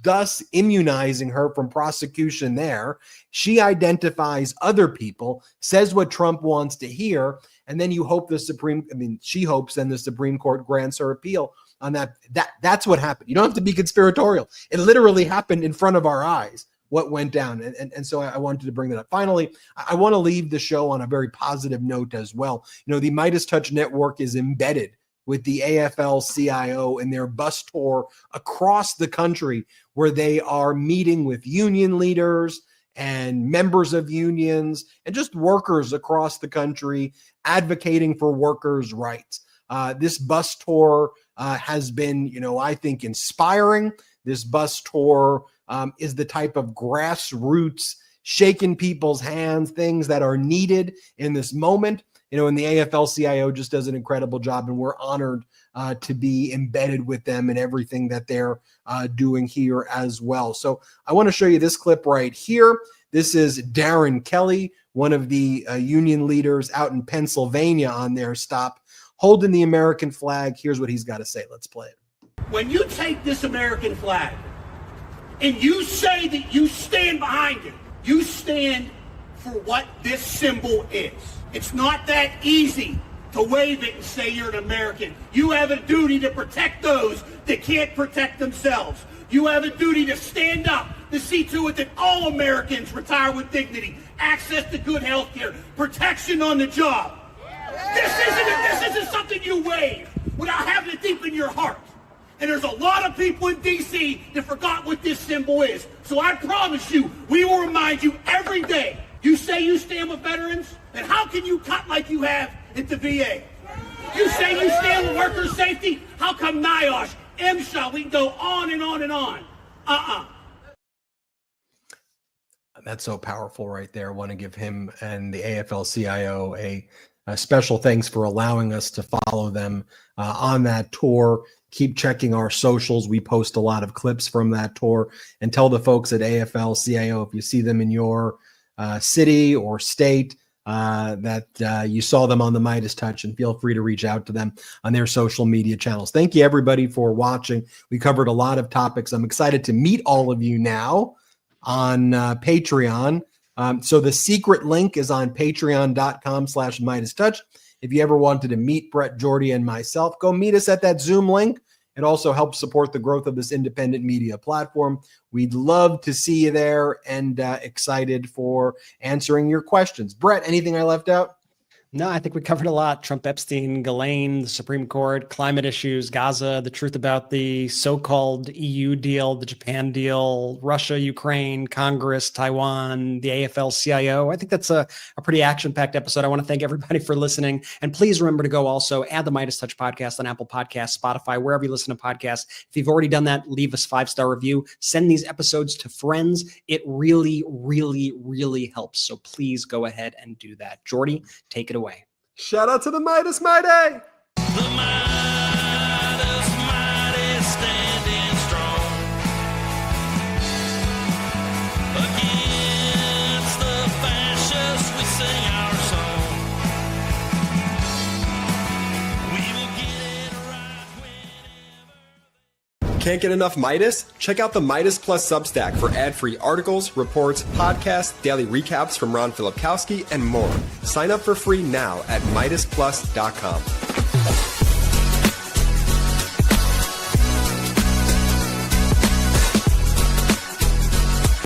thus immunizing her from prosecution there. She identifies other people, says what Trump wants to hear, and then you hope she hopes then the Supreme Court grants her appeal on that. That's what happened. You don't have to be conspiratorial. It literally happened in front of our eyes. What went down. And so I wanted to bring that up. Finally, I want to leave the show on a very positive note as well. You know, the MeidasTouch Network is embedded with the AFL-CIO in their bus tour across the country, where they are meeting with union leaders and members of unions and just workers across the country, advocating for workers' rights. This bus tour has been, I think, inspiring. This bus tour is the type of grassroots, shaking people's hands, things that are needed in this moment. And the AFL-CIO just does an incredible job, and we're honored to be embedded with them and everything that they're doing here as well. So I want to show you this clip right here. This is Darren Kelly, one of the union leaders out in Pennsylvania on their stop, holding the American flag. Here's what he's got to say. Let's play it. When you take this American flag and you say that you stand behind it, you stand for what this symbol is. It's not that easy to wave it and say you're an American. You have a duty to protect those that can't protect themselves. You have a duty to stand up to see to it that all Americans retire with dignity, access to good health care, protection on the job. This isn't something you wave without having it deep in your heart. And there's a lot of people in D.C. that forgot what this symbol is. So I promise you, we will remind you every day. You say you stand with veterans, and how can you cut like you have at the VA? You say you stand with workers' safety, how come NIOSH, MSHA, we can go on and on and on. That's so powerful right there. I want to give him and the AFL-CIO a special thanks for allowing us to follow them on that tour. Keep checking our socials. We post a lot of clips from that tour, and tell the folks at AFL-CIO if you see them in your city or state that you saw them on the MeidasTouch, and feel free to reach out to them on their social media channels. Thank you, everybody, for watching. We covered a lot of topics. I'm excited to meet all of you now on Patreon. So the secret link is on patreon.com/MeidasTouch. If you ever wanted to meet Brett, Jordy, and myself, go meet us at that Zoom link. It also helps support the growth of this independent media platform. We'd love to see you there and excited for answering your questions. Brett, anything I left out? No, I think we covered a lot. Trump, Epstein, Ghislaine, the Supreme Court, climate issues, Gaza, the truth about the so-called EU deal, the Japan deal, Russia, Ukraine, Congress, Taiwan, the AFL-CIO. I think that's a pretty action-packed episode. I want to thank everybody for listening. And please remember to go also add the MeidasTouch Podcast on Apple Podcasts, Spotify, wherever you listen to podcasts. If you've already done that, leave us 5-star review. Send these episodes to friends. It really, really, really helps. So please go ahead and do that. Jordy, take it away. Shout out to the Meidas Mighty! The Meidas Mighty standing strong against the fascists. We sing our song. We will get it right whenever. Can't get enough Meidas? Check out the Meidas Plus Substack for ad-free articles, reports, podcasts, daily recaps from Ron Filipkowski, and more. Sign up for free now at MeidasPlus.com.